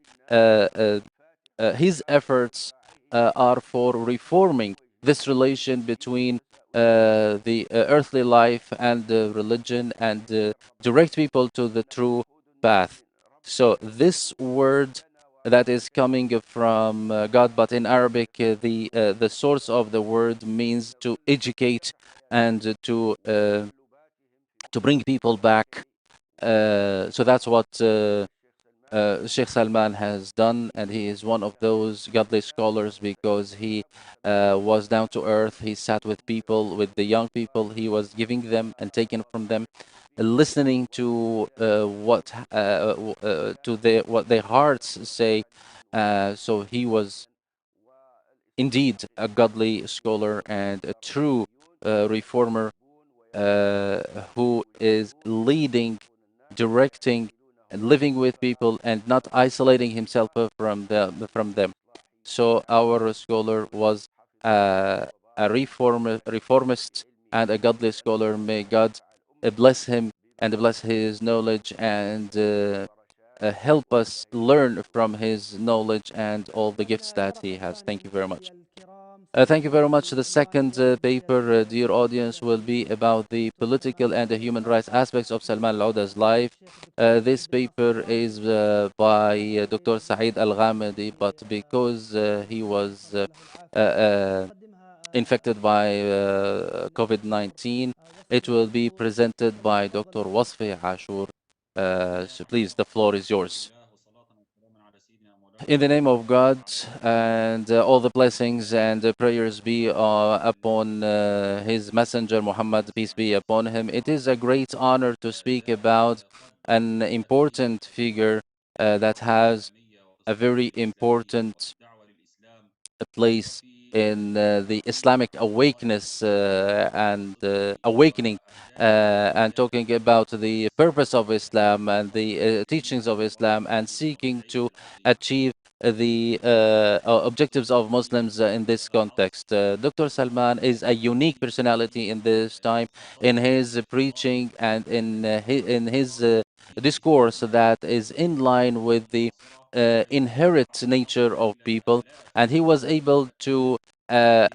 efforts are for reforming this relation between the earthly life and the religion, and direct people to the true path. So this word that is coming from God, but in Arabic, the source of the word means to educate and to bring people back. So that's what Sheikh Salman has done, and he is one of those godly scholars because he was down to earth. He sat with people, with the young people. He was giving them and taking from them, listening to what their hearts say. So he was indeed a godly scholar and a true reformer who is leading, directing, and living with people, and not isolating himself from them. So our scholar was a reformist and a godly scholar. May God bless him and bless his knowledge, and help us learn from his knowledge and all the gifts that he has. Thank you very much. Thank you very much. The second paper, dear audience, will be about the political and the human rights aspects of Salman al-Audah's life. This paper is by Dr. Saeed Al-Ghamidi, but because he was infected by COVID-19, it will be presented by Dr. Wasfi Ashur. So please, the floor is yours. In the name of God, and all the blessings and prayers be upon His Messenger Muhammad, peace be upon him. It is a great honor to speak about an important figure that has a very important place in the Islamic awakeness and awakening, and talking about the purpose of Islam and the teachings of Islam, and seeking to achieve the objectives of Muslims in this context. Dr. Salman is a unique personality in this time, in his preaching and in his discourse that is in line with the inherent nature of people, and he was able to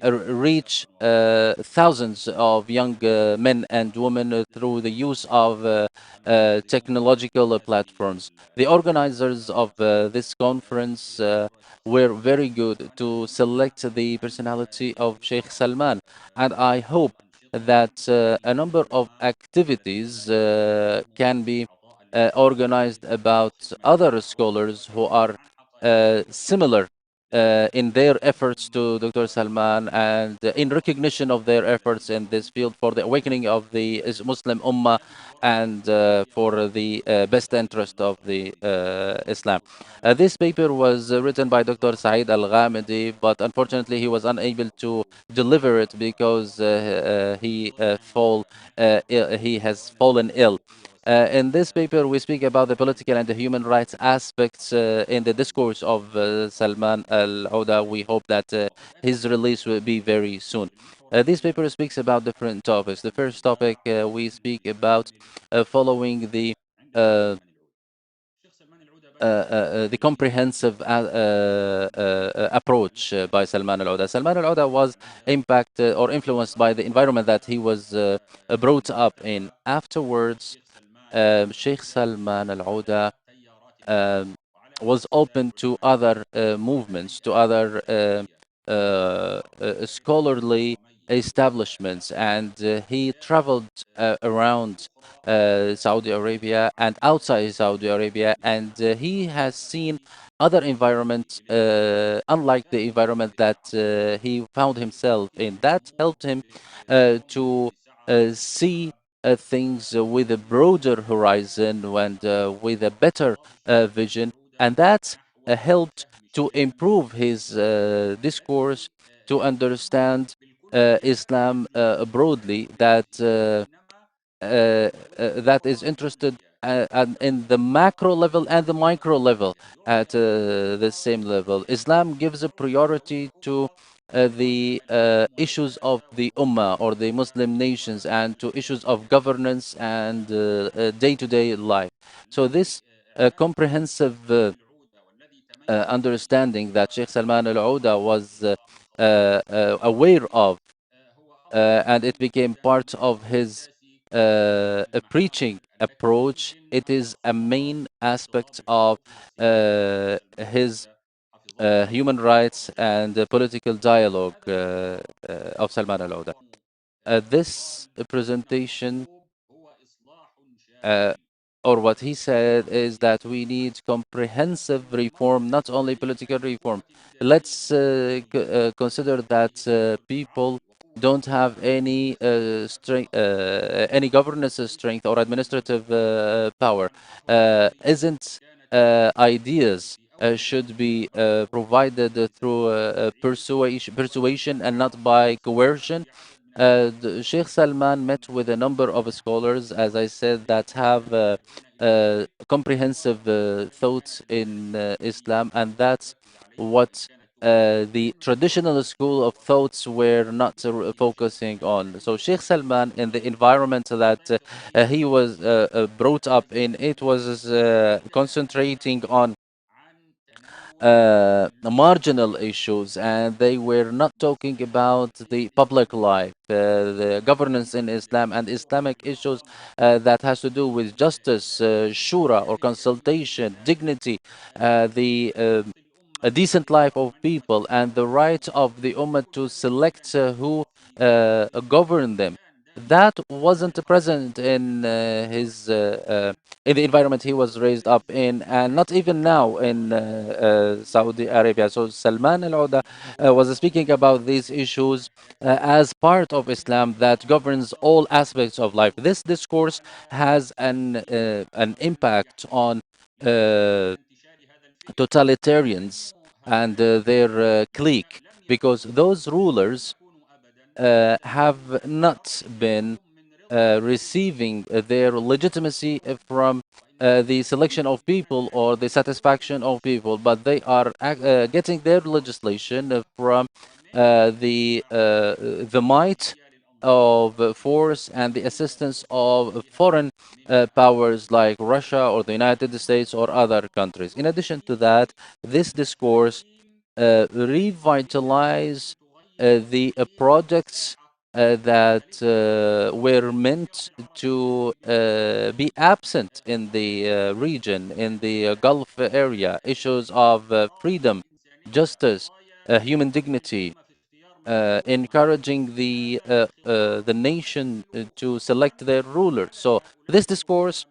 reach thousands of young men and women through the use of technological platforms. The organizers of this conference were very good to select the personality of Sheikh Salman, and I hope that a number of activities can be organized about other scholars who are similar in their efforts to Dr. Salman, and in recognition of their efforts in this field for the awakening of the Muslim Ummah, and for the best interest of the Islam. This paper was written by Dr. Saeed Al-Ghamidi, but unfortunately he was unable to deliver it because he has fallen ill. In this paper, we speak about the political and the human rights aspects in the discourse of Salman Al-Auda. We hope that his release will be very soon. This paper speaks about different topics. The first topic we speak about following the comprehensive approach by Salman al-Auda. Salman al-Auda was impacted or influenced by the environment that he was brought up in. Afterwards, Sheikh Salman al-Auda um, was open to other movements, to other scholarly establishments, and he traveled around Saudi Arabia and outside Saudi Arabia, and he has seen other environments unlike the environment that he found himself in. That helped him to see things with a broader horizon and with a better vision, and that helped to improve his discourse, to understand Islam broadly, that is interested in the macro level and the micro level at the same level. Islam gives a priority to the issues of the Ummah or the Muslim nations and to issues of governance and day-to-day life. So this comprehensive understanding that Sheikh Salman al-Auda was aware of, and it became part of his preaching approach. It is a main aspect of his human rights and political dialogue of Salman al-Auda. This presentation uh, or what he said is that we need comprehensive reform, not only political reform. Let's consider that people don't have any strength, any governance strength or administrative power. Isn't ideas should be provided through persuasion and not by coercion. Sheikh Salman met with a number of scholars, as I said, that have comprehensive thoughts in Islam, and that's what the traditional school of thoughts were not focusing on. So Sheikh Salman, in the environment that he was brought up in, it was concentrating on marginal issues, and they were not talking about the public life, the governance in Islam, and Islamic issues that has to do with justice, shura or consultation, dignity, the a decent life of people, and the right of the ummah to select who govern them. That wasn't present in the environment he was raised up in, and not even now in Saudi Arabia. So Salman al-Auda was speaking about these issues as part of Islam that governs all aspects of life. This discourse has an impact on totalitarians and their clique, because those rulers have not been receiving their legitimacy from the selection of people or the satisfaction of people, but they are getting their legislation from the might of force and the assistance of foreign powers like Russia or the United States or other countries. In addition to that, this discourse revitalize the projects that were meant to be absent in the region, in the Gulf area, issues of freedom, justice, human dignity, encouraging the nation to select their ruler. So this discourse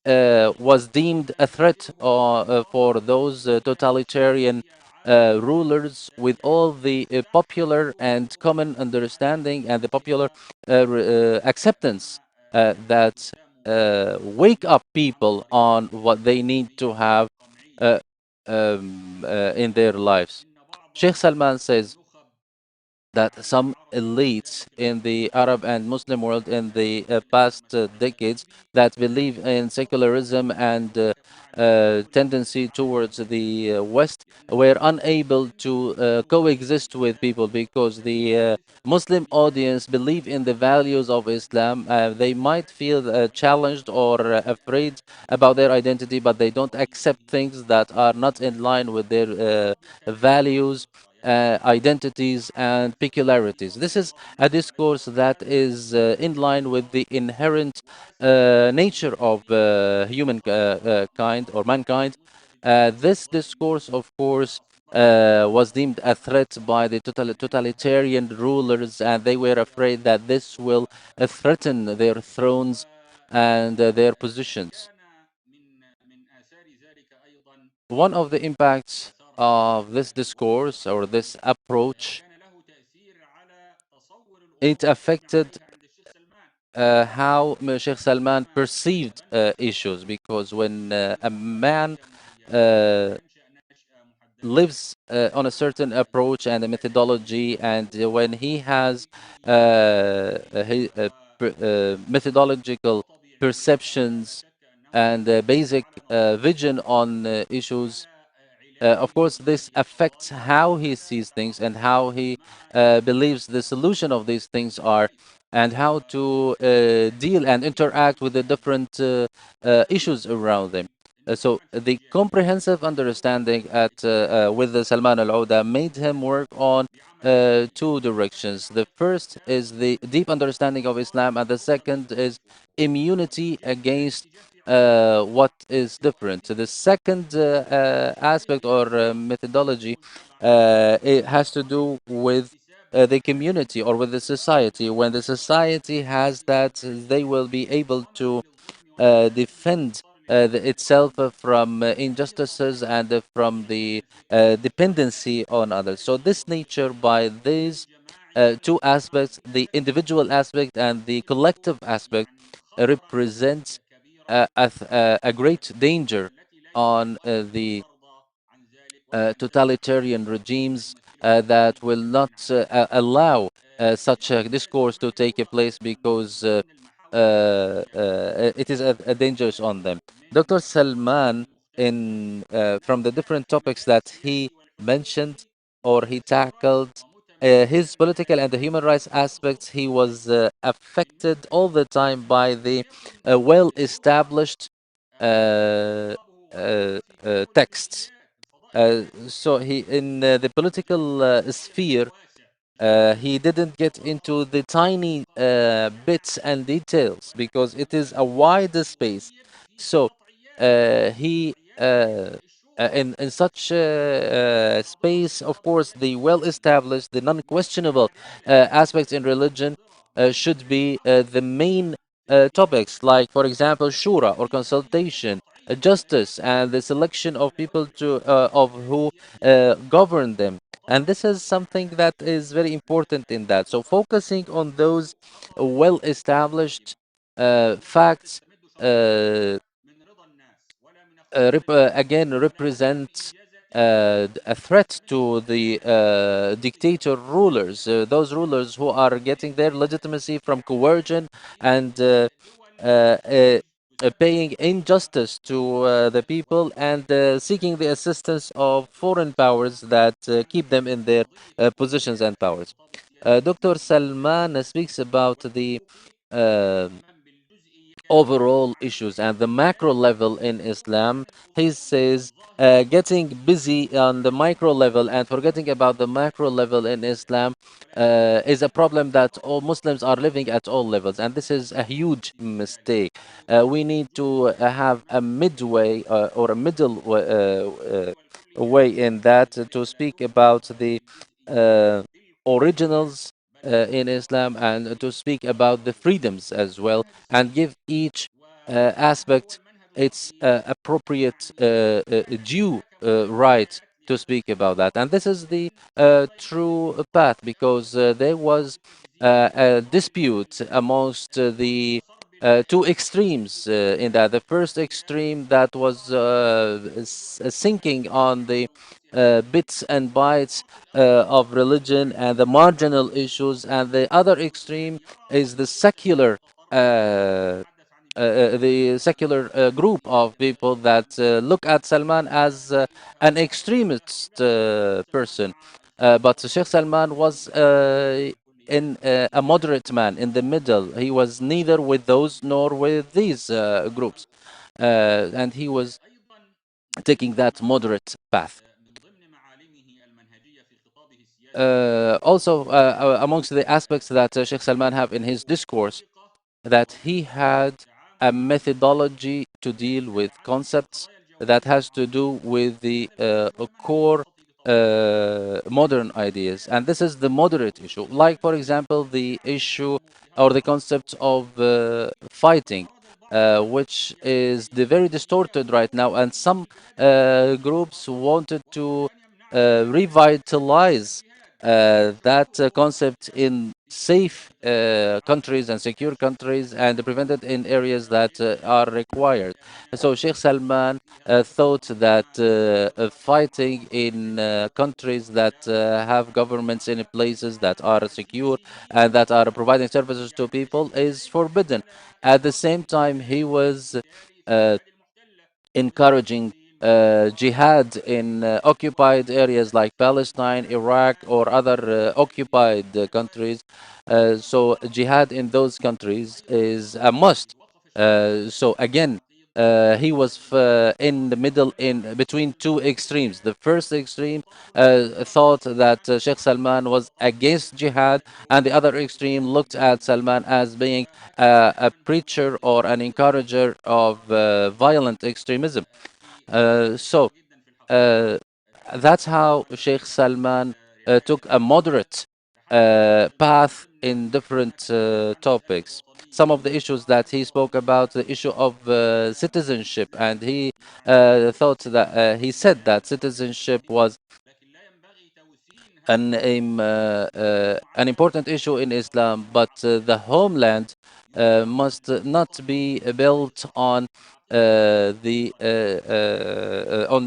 was deemed a threat for those totalitarian rulers, with all the popular and common understanding and the popular acceptance that wake up people on what they need to have in their lives. Sheikh Salman says that some elites in the Arab and Muslim world in the past decades that believe in secularism and tendency towards the West were unable to coexist with people because the Muslim audience believe in the values of Islam. They might feel challenged or afraid about their identity, but they don't accept things that are not in line with their values, identities, and peculiarities. This is a discourse that is in line with the inherent nature of human kind or mankind. This discourse, of course, was deemed a threat by the totalitarian rulers, and they were afraid that this will threaten their thrones and their positions. One of the impacts of this discourse or this approach, it affected how Sheikh Salman perceived issues, because when a man uh, lives on a certain approach and a methodology, and when he has methodological perceptions and basic vision on issues, of course, this affects how he sees things and how he believes the solution of these things are, and how to deal and interact with the different issues around them. So the comprehensive understanding with the Salman Al-Auda made him work on two directions. The first is the deep understanding of Islam, and the second is immunity against what is different. So the second aspect or methodology, it has to do with the community or with the society. When the society has that, they will be able to defend itself from injustices and from the dependency on others. So this nature, by these two aspects, the individual aspect and the collective aspect, represents a great danger on the totalitarian regimes that will not allow such a discourse to take place, because it is a dangerous on them. Dr. Salman, in from the different topics that he mentioned or he tackled, his political and the human rights aspects, he was affected all the time by the well-established texts. So he, in the political sphere, he didn't get into the tiny bits and details because it is a wide space. So he in such space, of course, the well-established, the non-questionable aspects in religion should be the main topics, like, for example, shura or consultation, justice, and the selection of people to of who govern them. And this is something that is very important in that. So focusing on those well-established facts again represent a threat to the dictator rulers, those rulers who are getting their legitimacy from coercion and uh, uh, paying injustice to the people, and seeking the assistance of foreign powers that keep them in their positions and powers. Dr. Salman speaks about the uh, overall issues and the macro level in Islam. He says getting busy on the micro level and forgetting about the macro level in Islam is a problem that all Muslims are living at all levels, and this is a huge mistake. We need to have a midway or a middle way in that, to speak about the uh, originals in Islam, and to speak about the freedoms as well, and give each aspect its appropriate due right to speak about that. And this is the true path, because there was a dispute amongst the two extremes in that. The first extreme that was sinking on the bits and bytes of religion and the marginal issues, and the other extreme is the secular group of people that look at Salman as an extremist person. But Sheikh Salman was in a moderate man in the middle. He was neither with those nor with these groups, and he was taking that moderate path. Also, amongst the aspects that Sheikh Salman have in his discourse, that he had a methodology to deal with concepts that has to do with the core modern ideas. And this is the moderate issue. Like, for example, the issue or the concept of fighting, which is very distorted right now. And some groups wanted to revitalize that concept in safe countries and secure countries and prevent it in areas that are required. So Sheikh Salman thought that fighting in countries that have governments in places that are secure and that are providing services to people is forbidden. At the same time, he was uh, encouraging jihad in occupied areas like Palestine, Iraq, or other occupied countries. So jihad in those countries is a must. So again, he was in the middle, in between two extremes. The first extreme thought that Sheikh Salman was against jihad, and the other extreme looked at Salman as being a preacher or an encourager of violent extremism. So that's how Sheikh Salman took a moderate path in different topics. Some of the issues that he spoke about, the issue of citizenship, and he thought that he said that citizenship was an important issue in Islam, but the homeland must not be built on on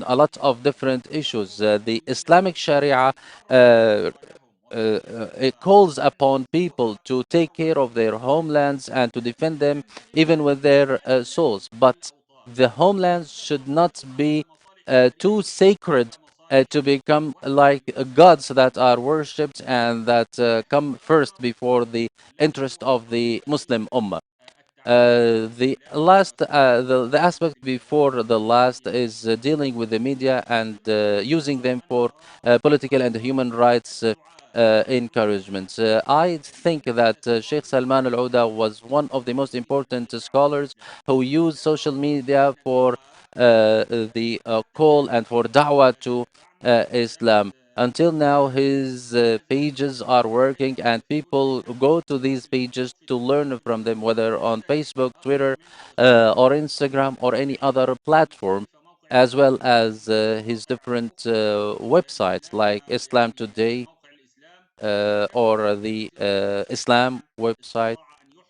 a lot of different issues. The Islamic Sharia it calls upon people to take care of their homelands and to defend them even with their souls. But the homelands should not be too sacred to become like gods that are worshipped and that come first before the interest of the Muslim Ummah. The aspect before the last is dealing with the media and using them for political and human rights encouragements. I think that Sheikh Salman Al Ouda was one of the most important scholars who used social media for the call and for da'wah to Islam. Until now, his pages are working, and people go to these pages to learn from them, whether on Facebook, Twitter, or Instagram, or any other platform, as well as his different websites like Islam Today or the Islam website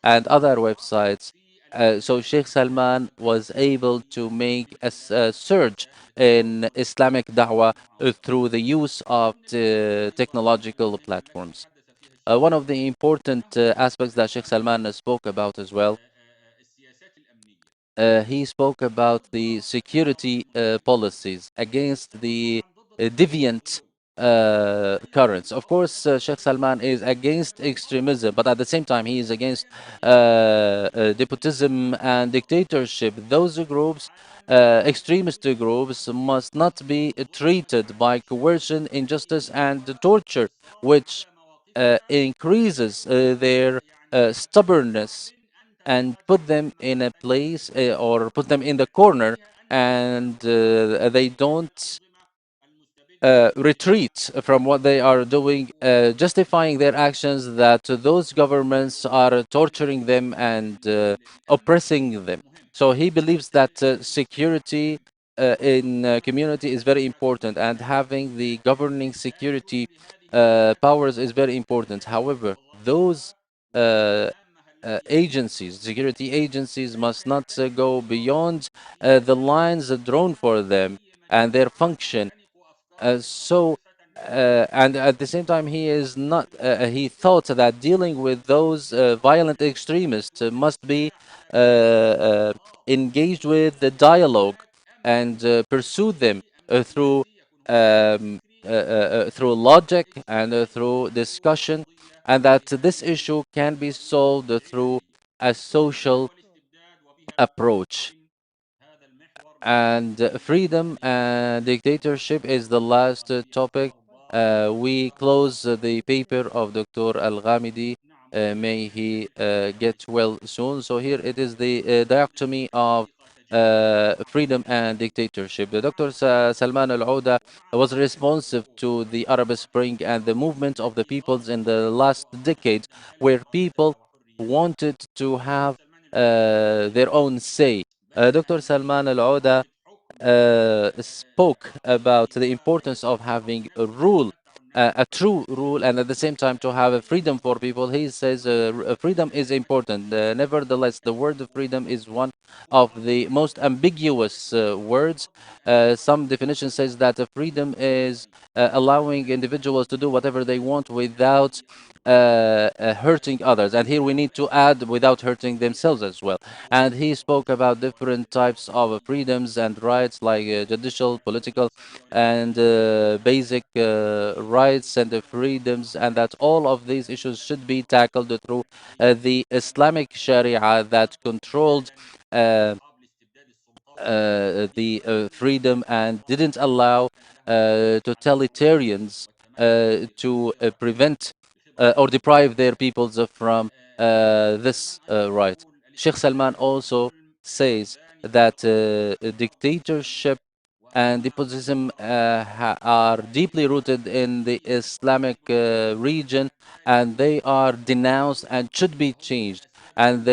and other websites. So Sheikh Salman was able to make a surge in Islamic da'wah through the use of technological platforms. One of the important aspects that Sheikh Salman spoke about as well, he spoke about the security policies against the deviant currents. Of course, Sheikh Salman is against extremism, but at the same time, he is against despotism and dictatorship. Those groups, extremist groups, must not be treated by coercion, injustice, and torture, which increases their stubbornness and put them in a place or put them in the corner, and they don't retreat from what they are doing, justifying their actions that those governments are torturing them and oppressing them. So he believes that security in community is very important, and having the governing security powers is very important. However, those agencies, security agencies must not go beyond the lines drawn for them and their function. And at the same time, he is not. He thought that dealing with those violent extremists must be engaged with the dialogue and pursue them through logic and through discussion, and that this issue can be solved through a social approach. And freedom and dictatorship is the last topic. We close the paper of Dr. Al-Ghamidi. May he get well soon. So here it is the dichotomy of freedom and dictatorship. Dr. Salman Al-Ouda was responsive to the Arab Spring and the movement of the peoples in the last decade, where people wanted to have their own say. Dr. Salman Al Oda spoke about the importance of having a rule, a true rule, and at the same time to have a freedom for people. He says freedom is important. Nevertheless, the word freedom is one of the most ambiguous words. Some definition says that freedom is allowing individuals to do whatever they want without hurting others. And here we need to add without hurting themselves as well. And he spoke about different types of freedoms and rights like judicial, political, and basic rights and freedoms, and that all of these issues should be tackled through the Islamic Sharia that controlled uh, the freedom and didn't allow totalitarians to prevent or deprive their peoples from this right. Sheikh Salman also says that dictatorship and despotism are deeply rooted in the Islamic region, and they are denounced and should be changed. And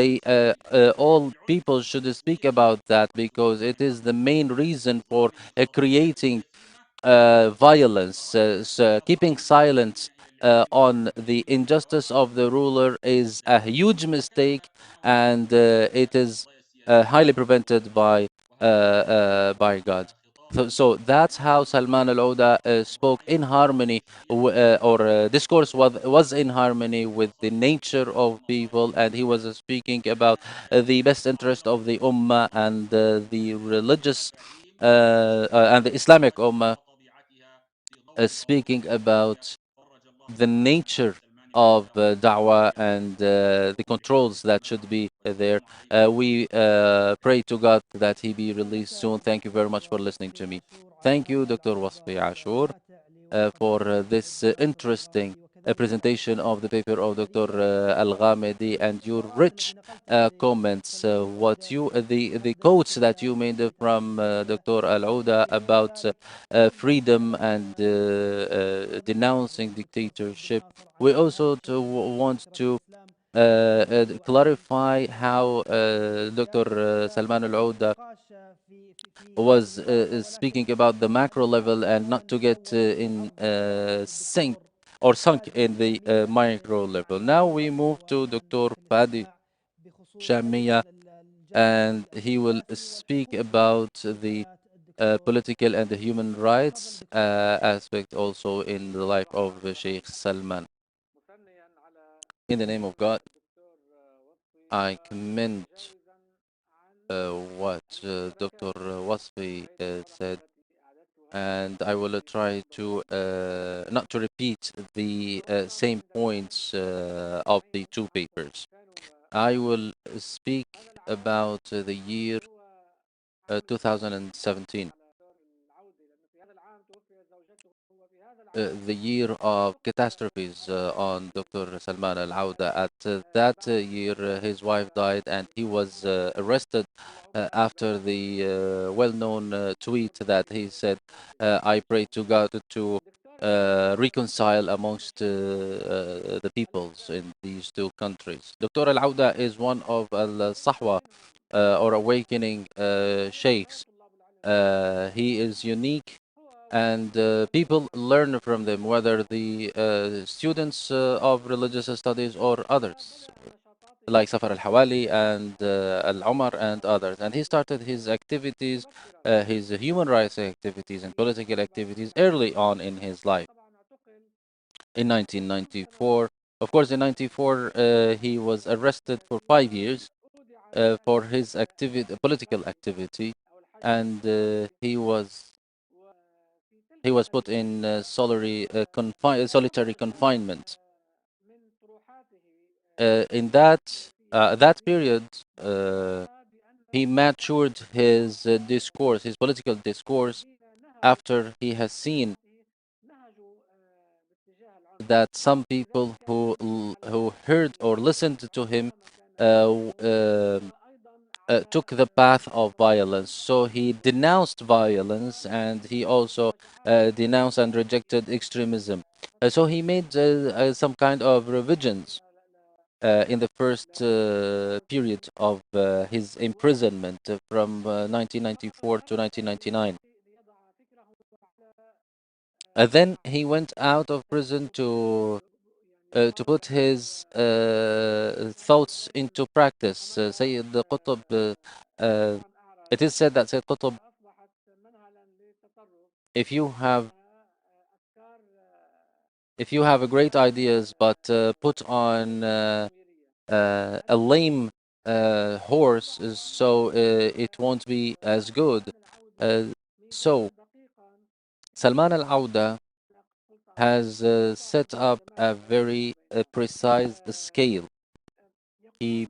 all people should speak about that because it is the main reason for creating violence. So keeping silence on the injustice of the ruler is a huge mistake, and it is highly prevented by God. So that's how Salman al-Oda spoke in harmony, or discourse was in harmony with the nature of people, and he was speaking about the best interest of the Ummah and the religious and the Islamic Ummah, speaking about the nature of da'wah and the controls that should be there. We pray to God that he be released soon. Thank you very much for listening to me. Thank you, Dr. Wasfi Ashur, for this interesting presentation of the paper of Dr. Al-Ghamidi and your rich comments. The quotes that you made from Dr. Al-Ouda about freedom and denouncing dictatorship. We also want to clarify how Dr. Salman Al-Ouda was speaking about the macro level and not to get in sunk in the micro level. Now we move to Dr. Fadi Shamia, and he will speak about the political and the human rights aspect also in the life of Sheikh Salman. In the name of God, I commend what Dr. Wasfi said, and I will try to not to repeat the same points of the two papers. I will speak about the year 2017, the year of catastrophes on Dr. Salman Al Auda. At that year, his wife died, and he was arrested after the well known tweet that he said, I pray to God to reconcile amongst the peoples in these two countries. Dr. Al Auda is one of Al Sahwa or awakening sheikhs. He is unique, and people learn from them, whether the students of religious studies or others. like Safar al-Hawali and Al-Umar and others. And he started his activities, his human rights activities and political activities early on in his life. In 1994, of course, in 94, he was arrested for 5 years for his political activity, and he was put in solitary confinement. In that period, he matured his discourse, his political discourse, after he has seen that some people who heard or listened to him took the path of violence. So he denounced violence, and he also denounced and rejected extremism. So he made some kind of revisions in the first period of his imprisonment from 1994 to 1999. Then he went out of prison to put his thoughts into practice. Sayyid Qutb, it is said that Sayyid Qutb, if you have great ideas but put on a lame horse, so it won't be as good. So Salman al-Auda has set up a very precise scale. He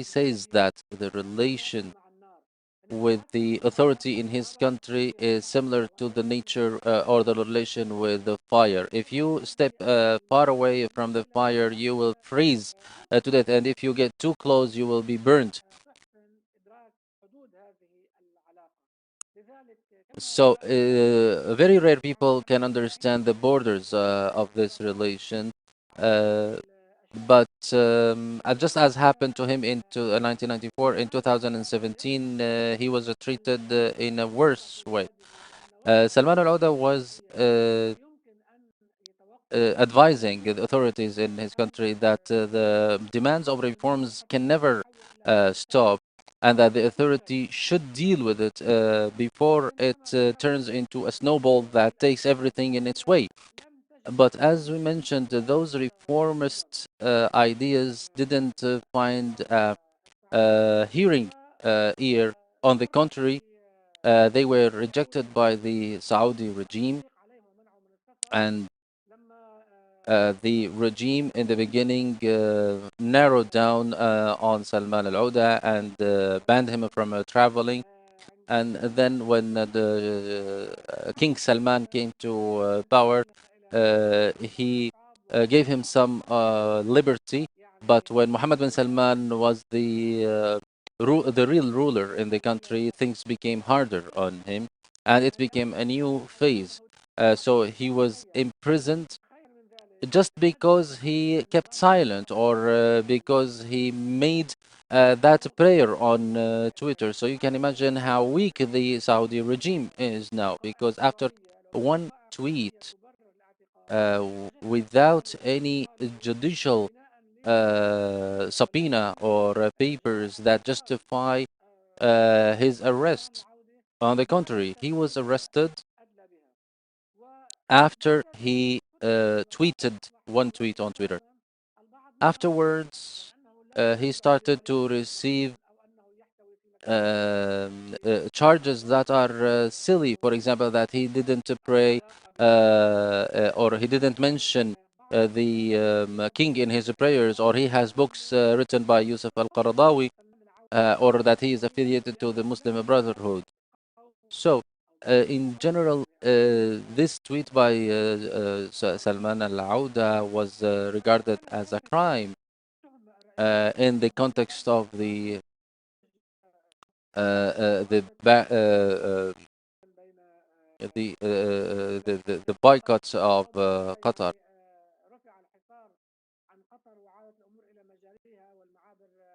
says that the relation with the authority in his country is similar to the nature or the relation with the fire. If you step far away from the fire, you will freeze to death, and if you get too close, you will be burned. So, very rare people can understand the borders of this relation. But just as happened to him in 1994, in 2017, he was treated in a worse way. Salman al-Auda was advising the authorities in his country that the demands of reforms can never stop, and that the authority should deal with it before it turns into a snowball that takes everything in its way. But as we mentioned, those reformist ideas didn't find hearing ear. On the contrary, they were rejected by the Saudi regime, and the regime in the beginning narrowed down on Salman al-Auda and banned him from traveling. And then when the King Salman came to power, he gave him some liberty. But when Mohammed bin Salman was the real ruler in the country, things became harder on him, and it became a new phase. So he was imprisoned just because he kept silent, or because he made that prayer on Twitter. So you can imagine how weak the Saudi regime is now, because after one tweet, without any judicial subpoena or papers that justify his arrest. On the contrary, he was arrested after he tweeted one tweet on Twitter. Afterwards, he started to receive charges that are silly. For example, that he didn't pray or he didn't mention the king in his prayers, or he has books written by Yusuf al-Qaradawi, or that he is affiliated to the Muslim Brotherhood. So, in general, this tweet by Salman al-Auda was regarded as a crime in the context of the boycotts of Qatar.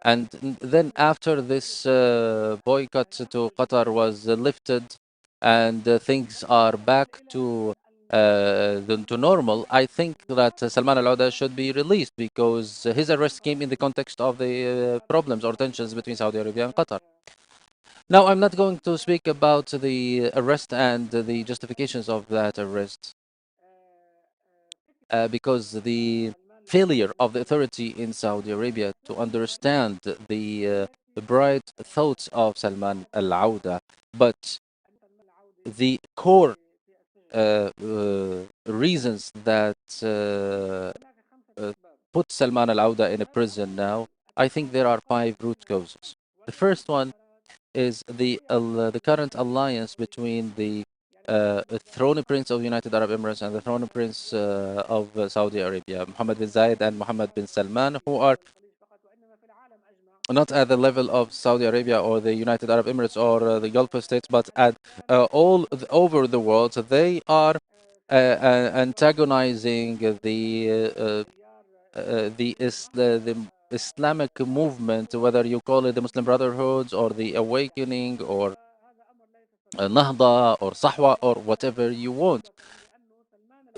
And then after this boycott to Qatar was lifted, and things are back to to normal, I think that Salman Al-Auda should be released because his arrest came in the context of the problems or tensions between Saudi Arabia and Qatar. Now, I'm not going to speak about the arrest and the justifications of that arrest because the failure of the authority in Saudi Arabia to understand the bright thoughts of Salman Al-Auda, but the core reasons that put Salman Al-Auda in a prison now, I think there are 5 root causes. The first one is the current alliance between the throne prince of the United Arab Emirates and the throne prince of Saudi Arabia, Mohammed bin Zayed and Mohammed bin Salman, who are not at the level of Saudi Arabia or the United Arab Emirates or the Gulf states, but at over the world. So they are antagonizing the Islamic movement, whether you call it the Muslim Brotherhoods or the Awakening or Nahda or Sahwa or whatever you want.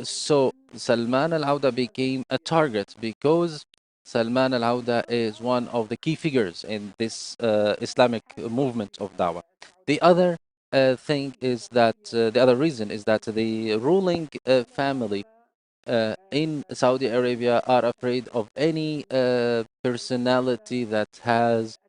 So Salman Al-Auda became a target because Salman Al-Auda is one of the key figures in this Islamic movement of Dawah. The other thing is that the other reason is that the ruling family in Saudi Arabia are afraid of any personality that has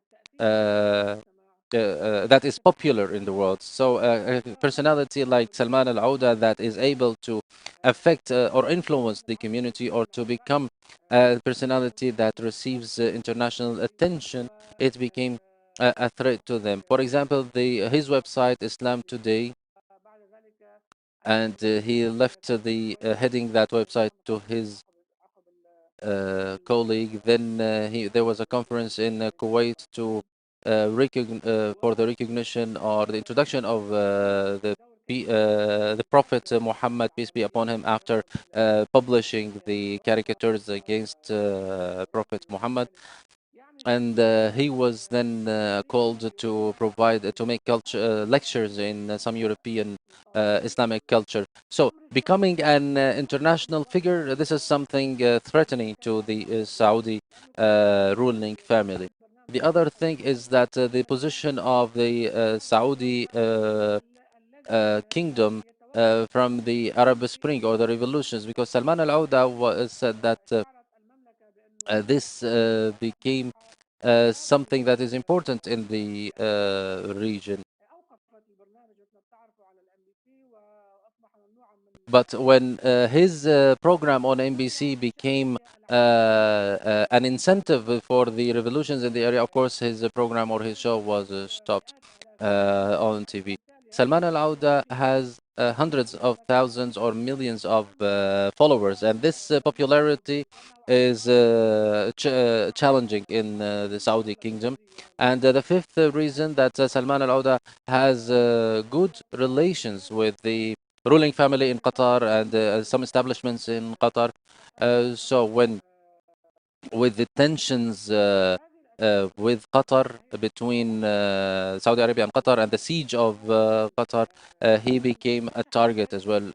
that is popular in the world. So a personality like Salman Al-Auda that is able to affect or influence the community or to become a personality that receives international attention, it became a threat to them. For example, his website Islam Today, and he left the heading that website to his colleague. Then there was a conference in Kuwait to for the recognition or the introduction of the Prophet Muhammad, peace be upon him, after publishing the caricatures against Prophet Muhammad. And he was then called to provide to make culture lectures in some European Islamic culture. So becoming an international figure, this is something threatening to the Saudi ruling family. The other thing is that the position of the Saudi kingdom from the Arab Spring or the revolutions, because Salman al-Auda said that this became something that is important in the region. But when his program on NBC became an incentive for the revolutions in the area, of course, his program or his show was stopped on TV. Salman Al-Auda has hundreds of thousands or millions of followers, and this popularity is challenging in the Saudi kingdom. And the fifth reason that Salman Al-Auda has good relations with the ruling family in Qatar and some establishments in Qatar. So when with the tensions with Qatar, between Saudi Arabia and Qatar, and the siege of Qatar, he became a target as well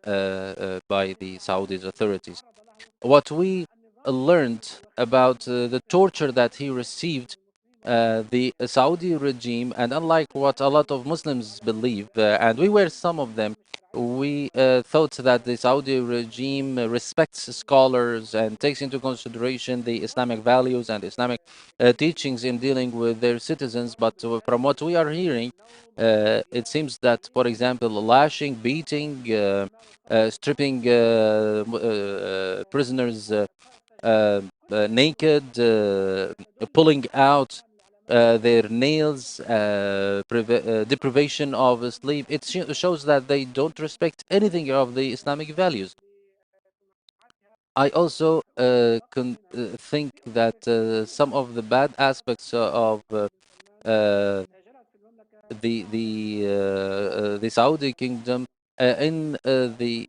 by the Saudi authorities. What we learned about the torture that he received, the Saudi regime, and unlike what a lot of Muslims believe, and we were some of them, we thought that the Saudi regime respects scholars and takes into consideration the Islamic values and Islamic teachings in dealing with their citizens. But from what we are hearing, it seems that, for example, lashing, beating, stripping prisoners naked, pulling out their nails, deprivation of sleep. It shows that they don't respect anything of the Islamic values. I also think that some of the bad aspects of the Saudi kingdom in the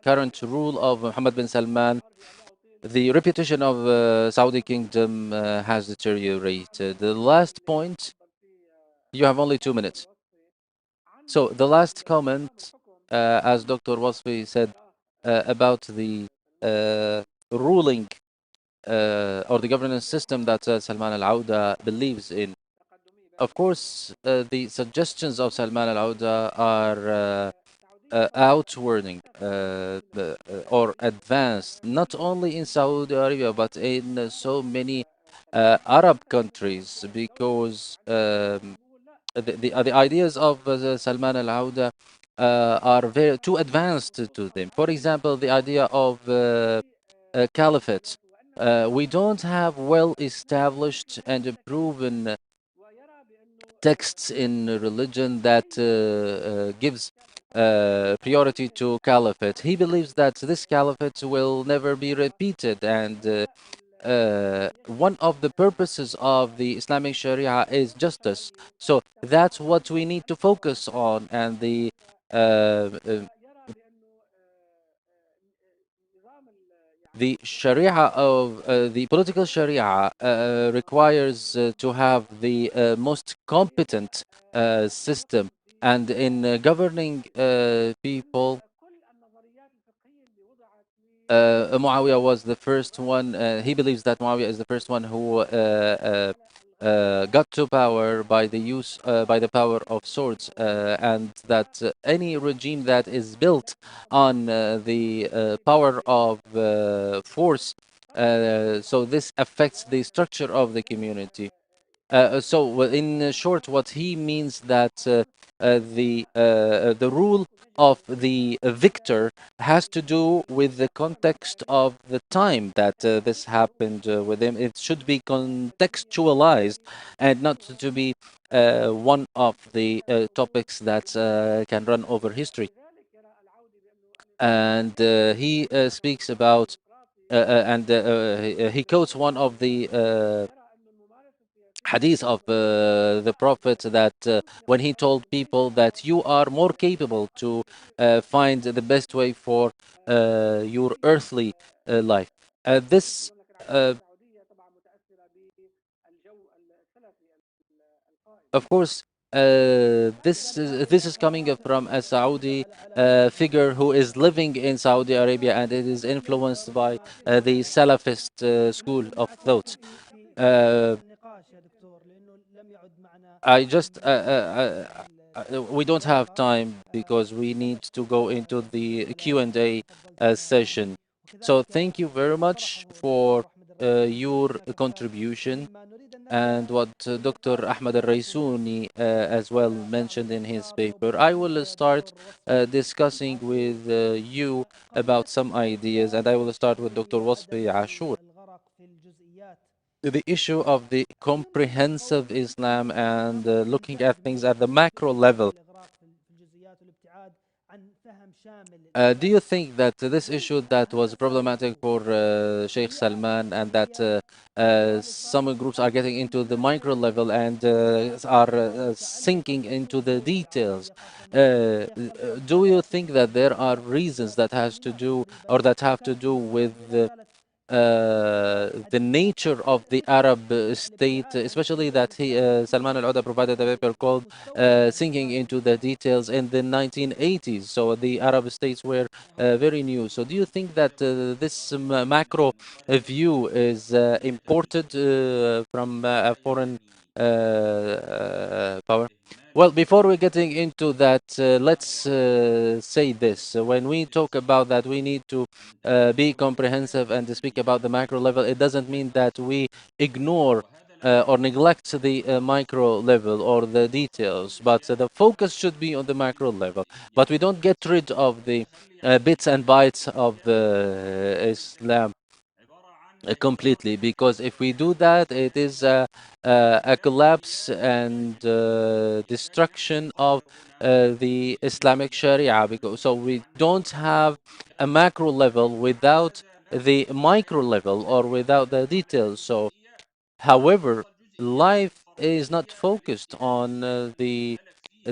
current rule of Mohammed bin Salman, the reputation of Saudi kingdom has deteriorated. The last point, you have only 2 minutes. So the last comment as Dr. Wasfi said about the ruling or the governance system that Salman Al-Auda believes in. Of course, the suggestions of Salman Al-Auda are outwarding or advanced, not only in Saudi Arabia, but in so many Arab countries, because the ideas of Salman Al-Auda are very too advanced to them. For example, the idea of caliphate. We don't have well-established and proven texts in religion that gives priority to caliphate. He believes that this caliphate will never be repeated, and one of the purposes of the Islamic Sharia is justice. So that's what we need to focus on, and the Sharia of the political Sharia requires to have the most competent system, and in governing people, Muawiyah was the first one. He believes that Muawiyah is the first one who got to power by the use by the power of swords, and that any regime that is built on the power of force, so this affects the structure of the community. In short, what he means that the rule of the victor has to do with the context of the time that this happened with him. It should be contextualized and not to be one of the topics that can run over history. And he speaks about and he quotes one of the hadith of the Prophet that when he told people that you are more capable to find the best way for your earthly life. This Of course, this is coming from a Saudi figure who is living in Saudi Arabia, and it is influenced by the Salafist school of thought. I just we don't have time because we need to go into the Q&A session. So thank you very much for your contribution and what Dr. Ahmed Al-Raisuni as well mentioned in his paper. I will start discussing with you about some ideas, and I will start with Dr. Wasfi Ashur. The issue of the comprehensive Islam and looking at things at the macro level. Do you think that this issue that was problematic for Sheikh Salman, and that some groups are getting into the micro level and are sinking into the details, do you think that there are reasons that has to do or that have to do with the nature of the Arab state, especially that Salman Al-Auda provided a paper called Sinking into the Details in the 1980s. So the Arab states were very new. So do you think that this macro view is imported from a foreign power? Well, before we're getting into that, let's say this. When we talk about that, we need to be comprehensive and to speak about the macro level. It doesn't mean that we ignore or neglect the micro level or the details, but the focus should be on the macro level. But we don't get rid of the bits and bytes of Islam completely, because if we do that, it is a collapse and destruction of the Islamic Sharia. Because so we don't have a macro level without the micro level or without the details. So, however, life is not focused on the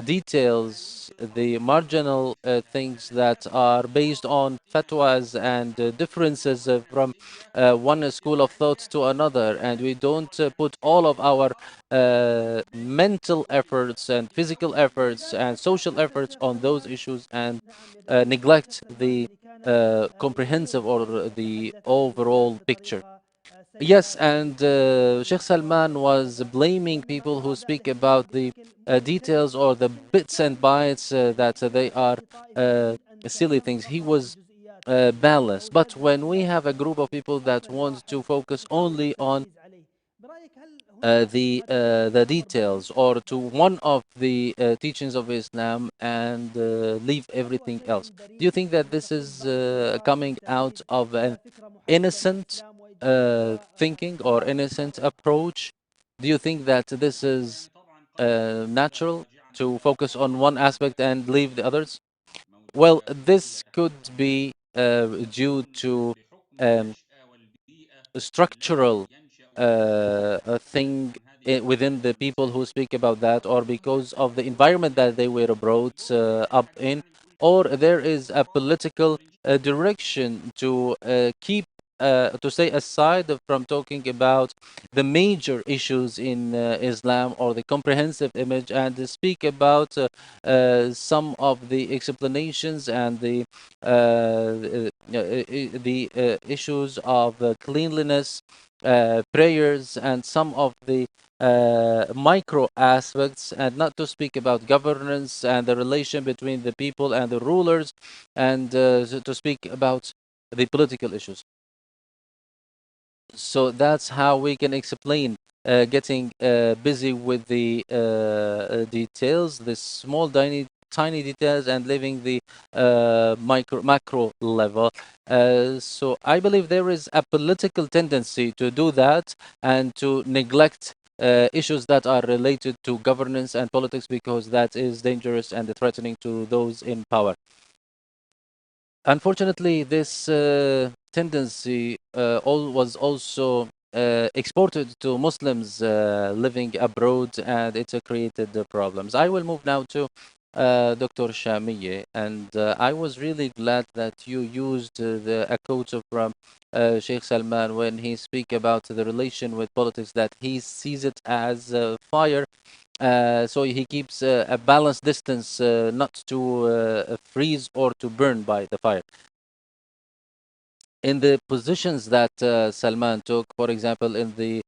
details, the marginal things that are based on fatwas and differences from one school of thought to another, and we don't put all of our mental efforts and physical efforts and social efforts on those issues and neglect the comprehensive or the overall picture. Yes, and Sheikh Salman was blaming people who speak about the details or the bits and bytes that they are silly things. He was balanced. But when we have a group of people that want to focus only on the details or to one of the teachings of Islam and leave everything else, do you think that this is coming out of an innocent thinking or innocent approach? Do you think that this is natural to focus on one aspect and leave the others? Well, this could be due to um, a structural a thing within the people who speak about that, or because of the environment that they were brought up in, or there is a political direction to stay aside from talking about the major issues in Islam or the comprehensive image and to speak about some of the explanations and the issues of cleanliness, prayers, and some of the micro aspects, and not to speak about governance and the relation between the people and the rulers, and to speak about the political issues. So that's how we can explain getting busy with the details, the small, tiny details, and leaving the macro level. So I believe there is a political tendency to do that and to neglect issues that are related to governance and politics because that is dangerous and threatening to those in power. Unfortunately, this tendency was also exported to Muslims living abroad, and it created problems. I will move now to Dr. Shamiye, and I was really glad that you used a quote from Sheikh Salman when he speak about the relation with politics, that he sees it as fire, so he keeps a balanced distance, not to freeze or to burn by the fire. In the positions that Salman took, for example, in the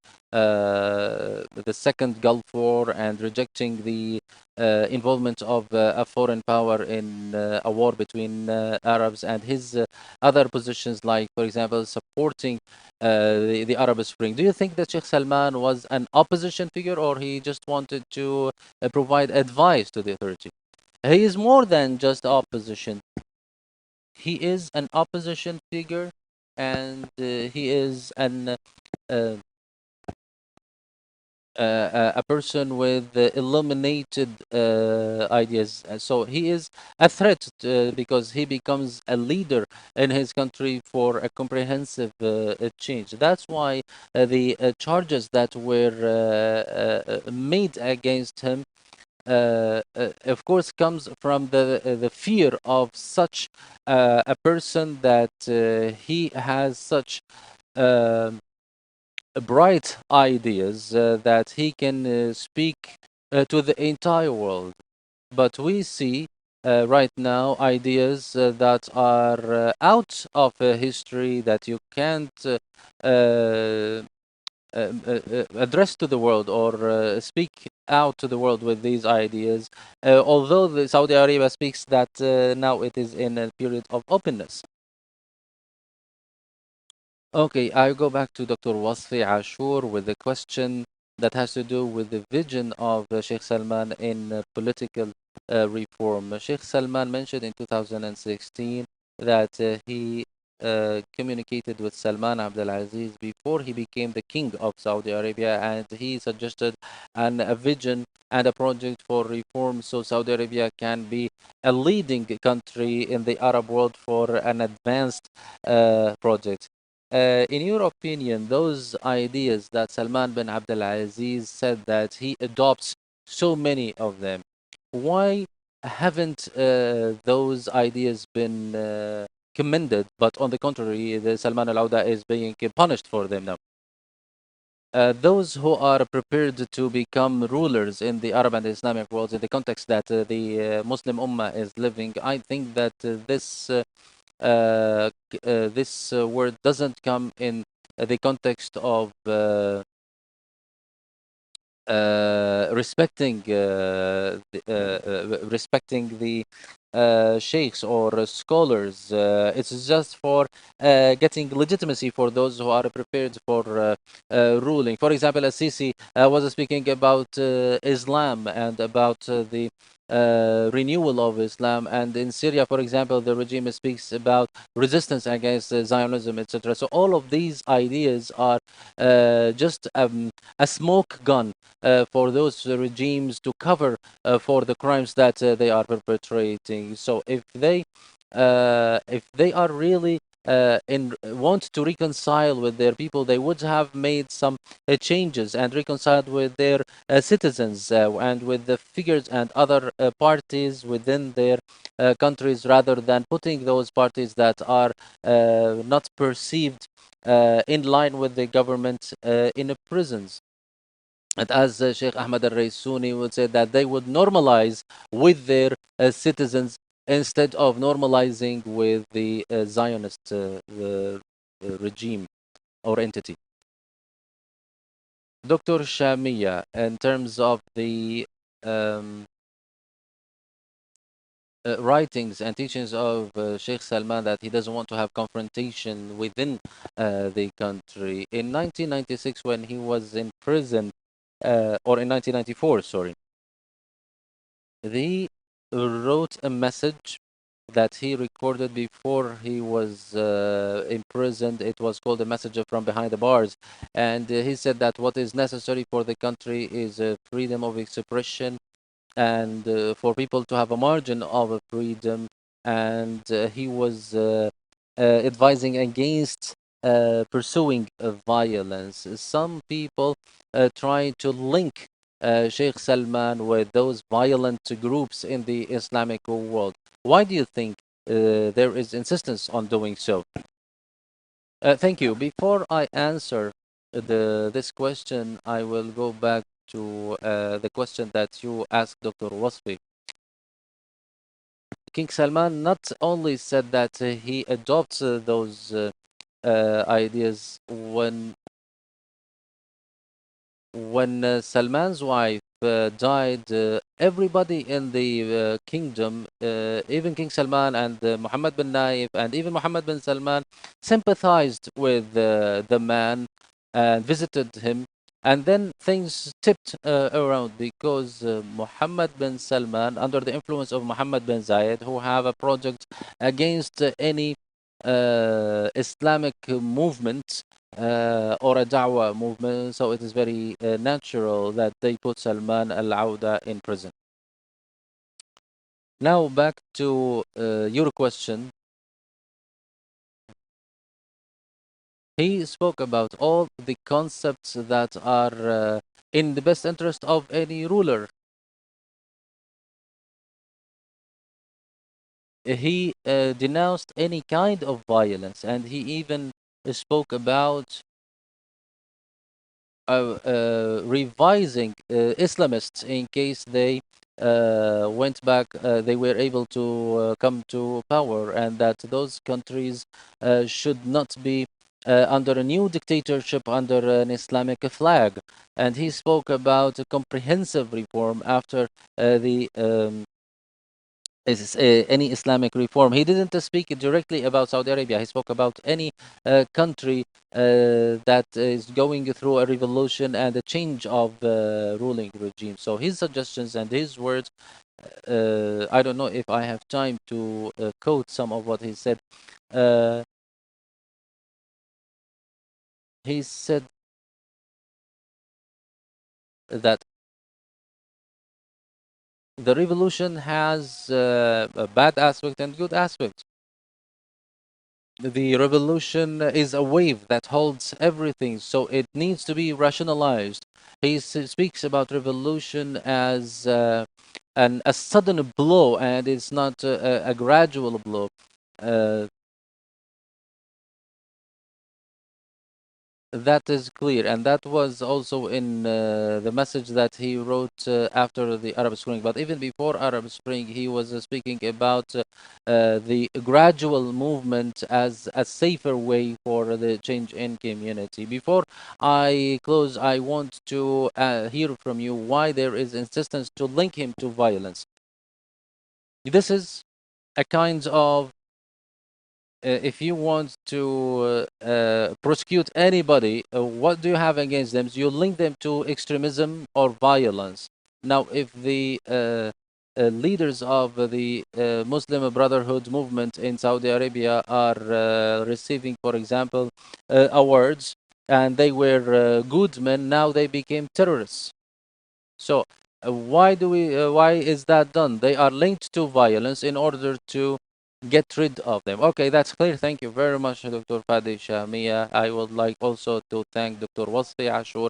second Gulf War and rejecting the involvement of a foreign power in a war between Arabs, and his other positions, like, for example, supporting the Arab Spring. Do you think that Sheikh Salman was an opposition figure, or he just wanted to provide advice to the authority? He is more than just opposition. He is an opposition figure, and he is uh, a person with illuminated ideas. So he is a threat because he becomes a leader in his country for a comprehensive change. That's why the charges that were made against him, of course, comes from the fear of such a person, that he has such um bright ideas that he can speak to the entire world. But we see right now ideas that are out of history, that you can't address to the world or speak out to the world with these ideas, although the Saudi Arabia speaks that now it is in a period of openness. Okay, I go back to Dr. Wasfi Ashur with a question that has to do with the vision of Sheikh Salman in political reform. Sheikh Salman mentioned in 2016 that he communicated with Salman Abdulaziz before he became the king of Saudi Arabia, and he suggested a vision and a project for reform so Saudi Arabia can be a leading country in the Arab world for an advanced project. In your opinion, those ideas that Salman bin Abdulaziz said that he adopts so many of them, why haven't those ideas been commended, but on the contrary, the Salman al-Auda is being punished for them now? Those who are prepared to become rulers in the Arab and Islamic world, in the context that the Muslim Ummah is living, I think that this word doesn't come in the context of respecting the sheikhs or scholars. It's just for getting legitimacy for those who are prepared for ruling. For example, Assisi was speaking about Islam and about the renewal of Islam. And in Syria, for example, the regime speaks about resistance against Zionism, etc. So all of these ideas are just a smoke gun for those regimes to cover for the crimes that they are perpetrating. So if they are really want to reconcile with their people, they would have made some changes and reconciled with their citizens and with the figures and other parties within their countries, rather than putting those parties that are not perceived in line with the government in prisons. And as Sheikh Ahmed al-Raisuni would say, that they would normalize with their citizens instead of normalizing with the Zionist regime or entity. Dr. Shamia, in terms of the writings and teachings of Sheikh Salman, that he doesn't want to have confrontation within the country. In 1996, when he was in prison, or in 1994, sorry, he wrote a message that he recorded before he was imprisoned. It was called a message from behind the bars. And he said that what is necessary for the country is freedom of expression, and for people to have a margin of freedom. And he was advising against pursuing violence. Some people try to link Sheikh Salman with those violent groups in the Islamic world. Why do you think there is insistence on doing so? Thank you. Before I answer this question, I will go back to the question that you asked Dr. Wasfi. King Salman not only said that he adopts those ideas when Salman's wife died, everybody in the kingdom, even King Salman and Muhammad bin Naif and even Muhammad bin Salman, sympathized with the man and visited him. And then things tipped around, because Muhammad bin Salman, under the influence of Muhammad bin Zayed, who have a project against any Islamic movement or a da'wah movement, so it is very natural that they put Salman al-Auda in prison. Now back to your question. He spoke about all the concepts that are in the best interest of any ruler. He denounced any kind of violence, and he even spoke about revising Islamists in case they went back, they were able to come to power, and that those countries should not be under a new dictatorship under an Islamic flag. And he spoke about a comprehensive reform after the any Islamic reform. He didn't speak directly about Saudi Arabia. He spoke about any country that is going through a revolution and a change of ruling regime. So his suggestions and his words, I don't know if I have time to quote some of what he said. He said that the revolution has a bad aspect and good aspect. the revolution is a wave that holds everything, so it needs to be rationalized. He speaks about revolution as a sudden blow, and it's not a gradual blow. That is clear, and that was also in the message that he wrote after the Arab Spring. But even before Arab Spring, he was speaking about the gradual movement as a safer way for the change in community. Before I close, I want to hear from you why there is insistence to link him to violence. This is a kind of if you want to prosecute anybody, what do you have against them? You link them to extremism or violence. Now, if the leaders of the Muslim Brotherhood movement in Saudi Arabia are receiving, for example, awards, and they were good men, now they became terrorists. So, why is that done? They are linked to violence in order to get rid of them. Okay, that's clear. Thank you very much, Dr. Fadi Shamia. I would like also to thank Dr. Wasfi Ashur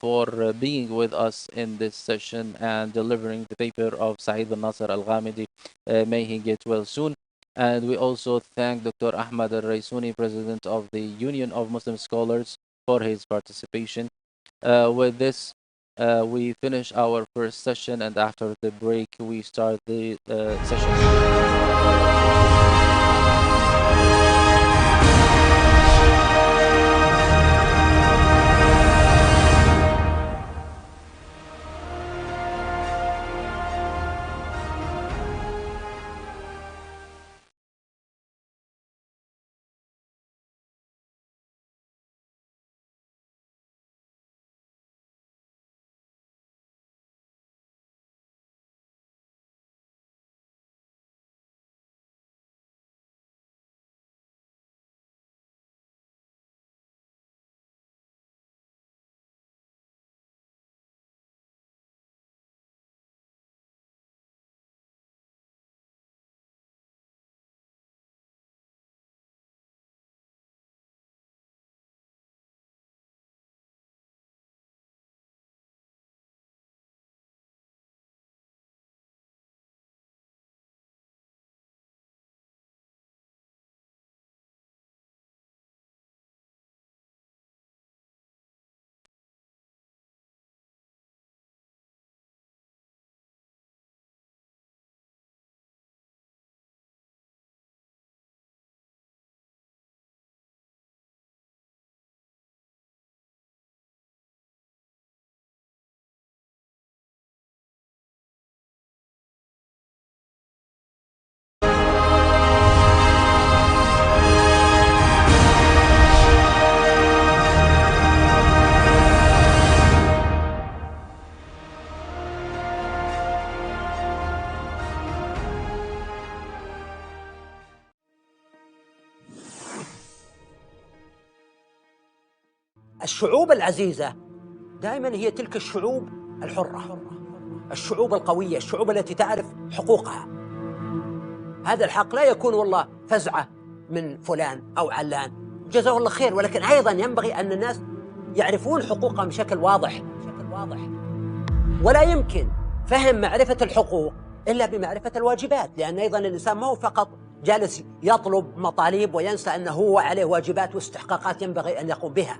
for being with us in this session and delivering the paper of Saeed al-Nasser al-Ghamidi. May he get well soon. And we also thank Dr. Ahmad al-Raisuni, President of the Union of Muslim Scholars, for his participation. With this, we finish our first session, and after the break, we start the session. الشعوب العزيزة دائما هي تلك الشعوب الحرة، الشعوب القوية، الشعوب التي تعرف حقوقها. هذا الحق لا يكون والله فزعة من فلان أو علان، جزاه الله خير، ولكن أيضا ينبغي أن الناس يعرفون حقوقهم بشكل واضح، ولا يمكن فهم معرفة الحقوق إلا بمعرفة الواجبات، لأن أيضا الإنسان ما هو فقط جالس يطلب مطالب وينسى أنه هو عليه واجبات واستحقاقات ينبغي أن يقوم بها.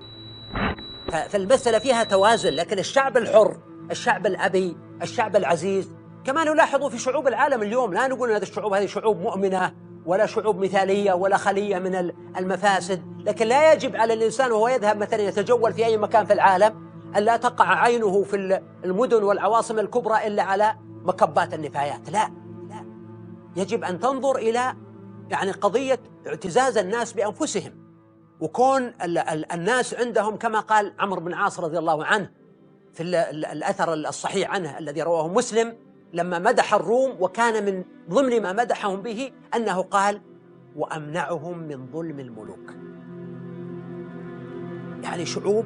فالمسألة فيها توازن، لكن الشعب الحر، الشعب الأبي، الشعب العزيز، كما نلاحظ في شعوب العالم اليوم، لا نقول أن هذه الشعوب هذه شعوب مؤمنة ولا شعوب مثالية ولا خلية من المفاسد، لكن لا يجب على الإنسان وهو يذهب مثلا يتجول في أي مكان في العالم أن لا تقع عينه في المدن والعواصم الكبرى إلا على مكبات النفايات. لا، يجب أن تنظر إلى يعني قضية اعتزاز الناس بأنفسهم، وكون الناس عندهم كما قال عمرو بن عاص رضي الله عنه في الأثر الصحيح عنه الذي رواه مسلم لما مدح الروم، وكان من ضمن ما مدحهم به أنه قال: وأمنعهم من ظلم الملوك. يعني شعوب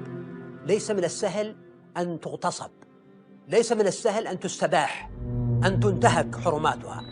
ليس من السهل أن تغتصب، ليس من السهل أن تستباح، أن تنتهك حرماتها.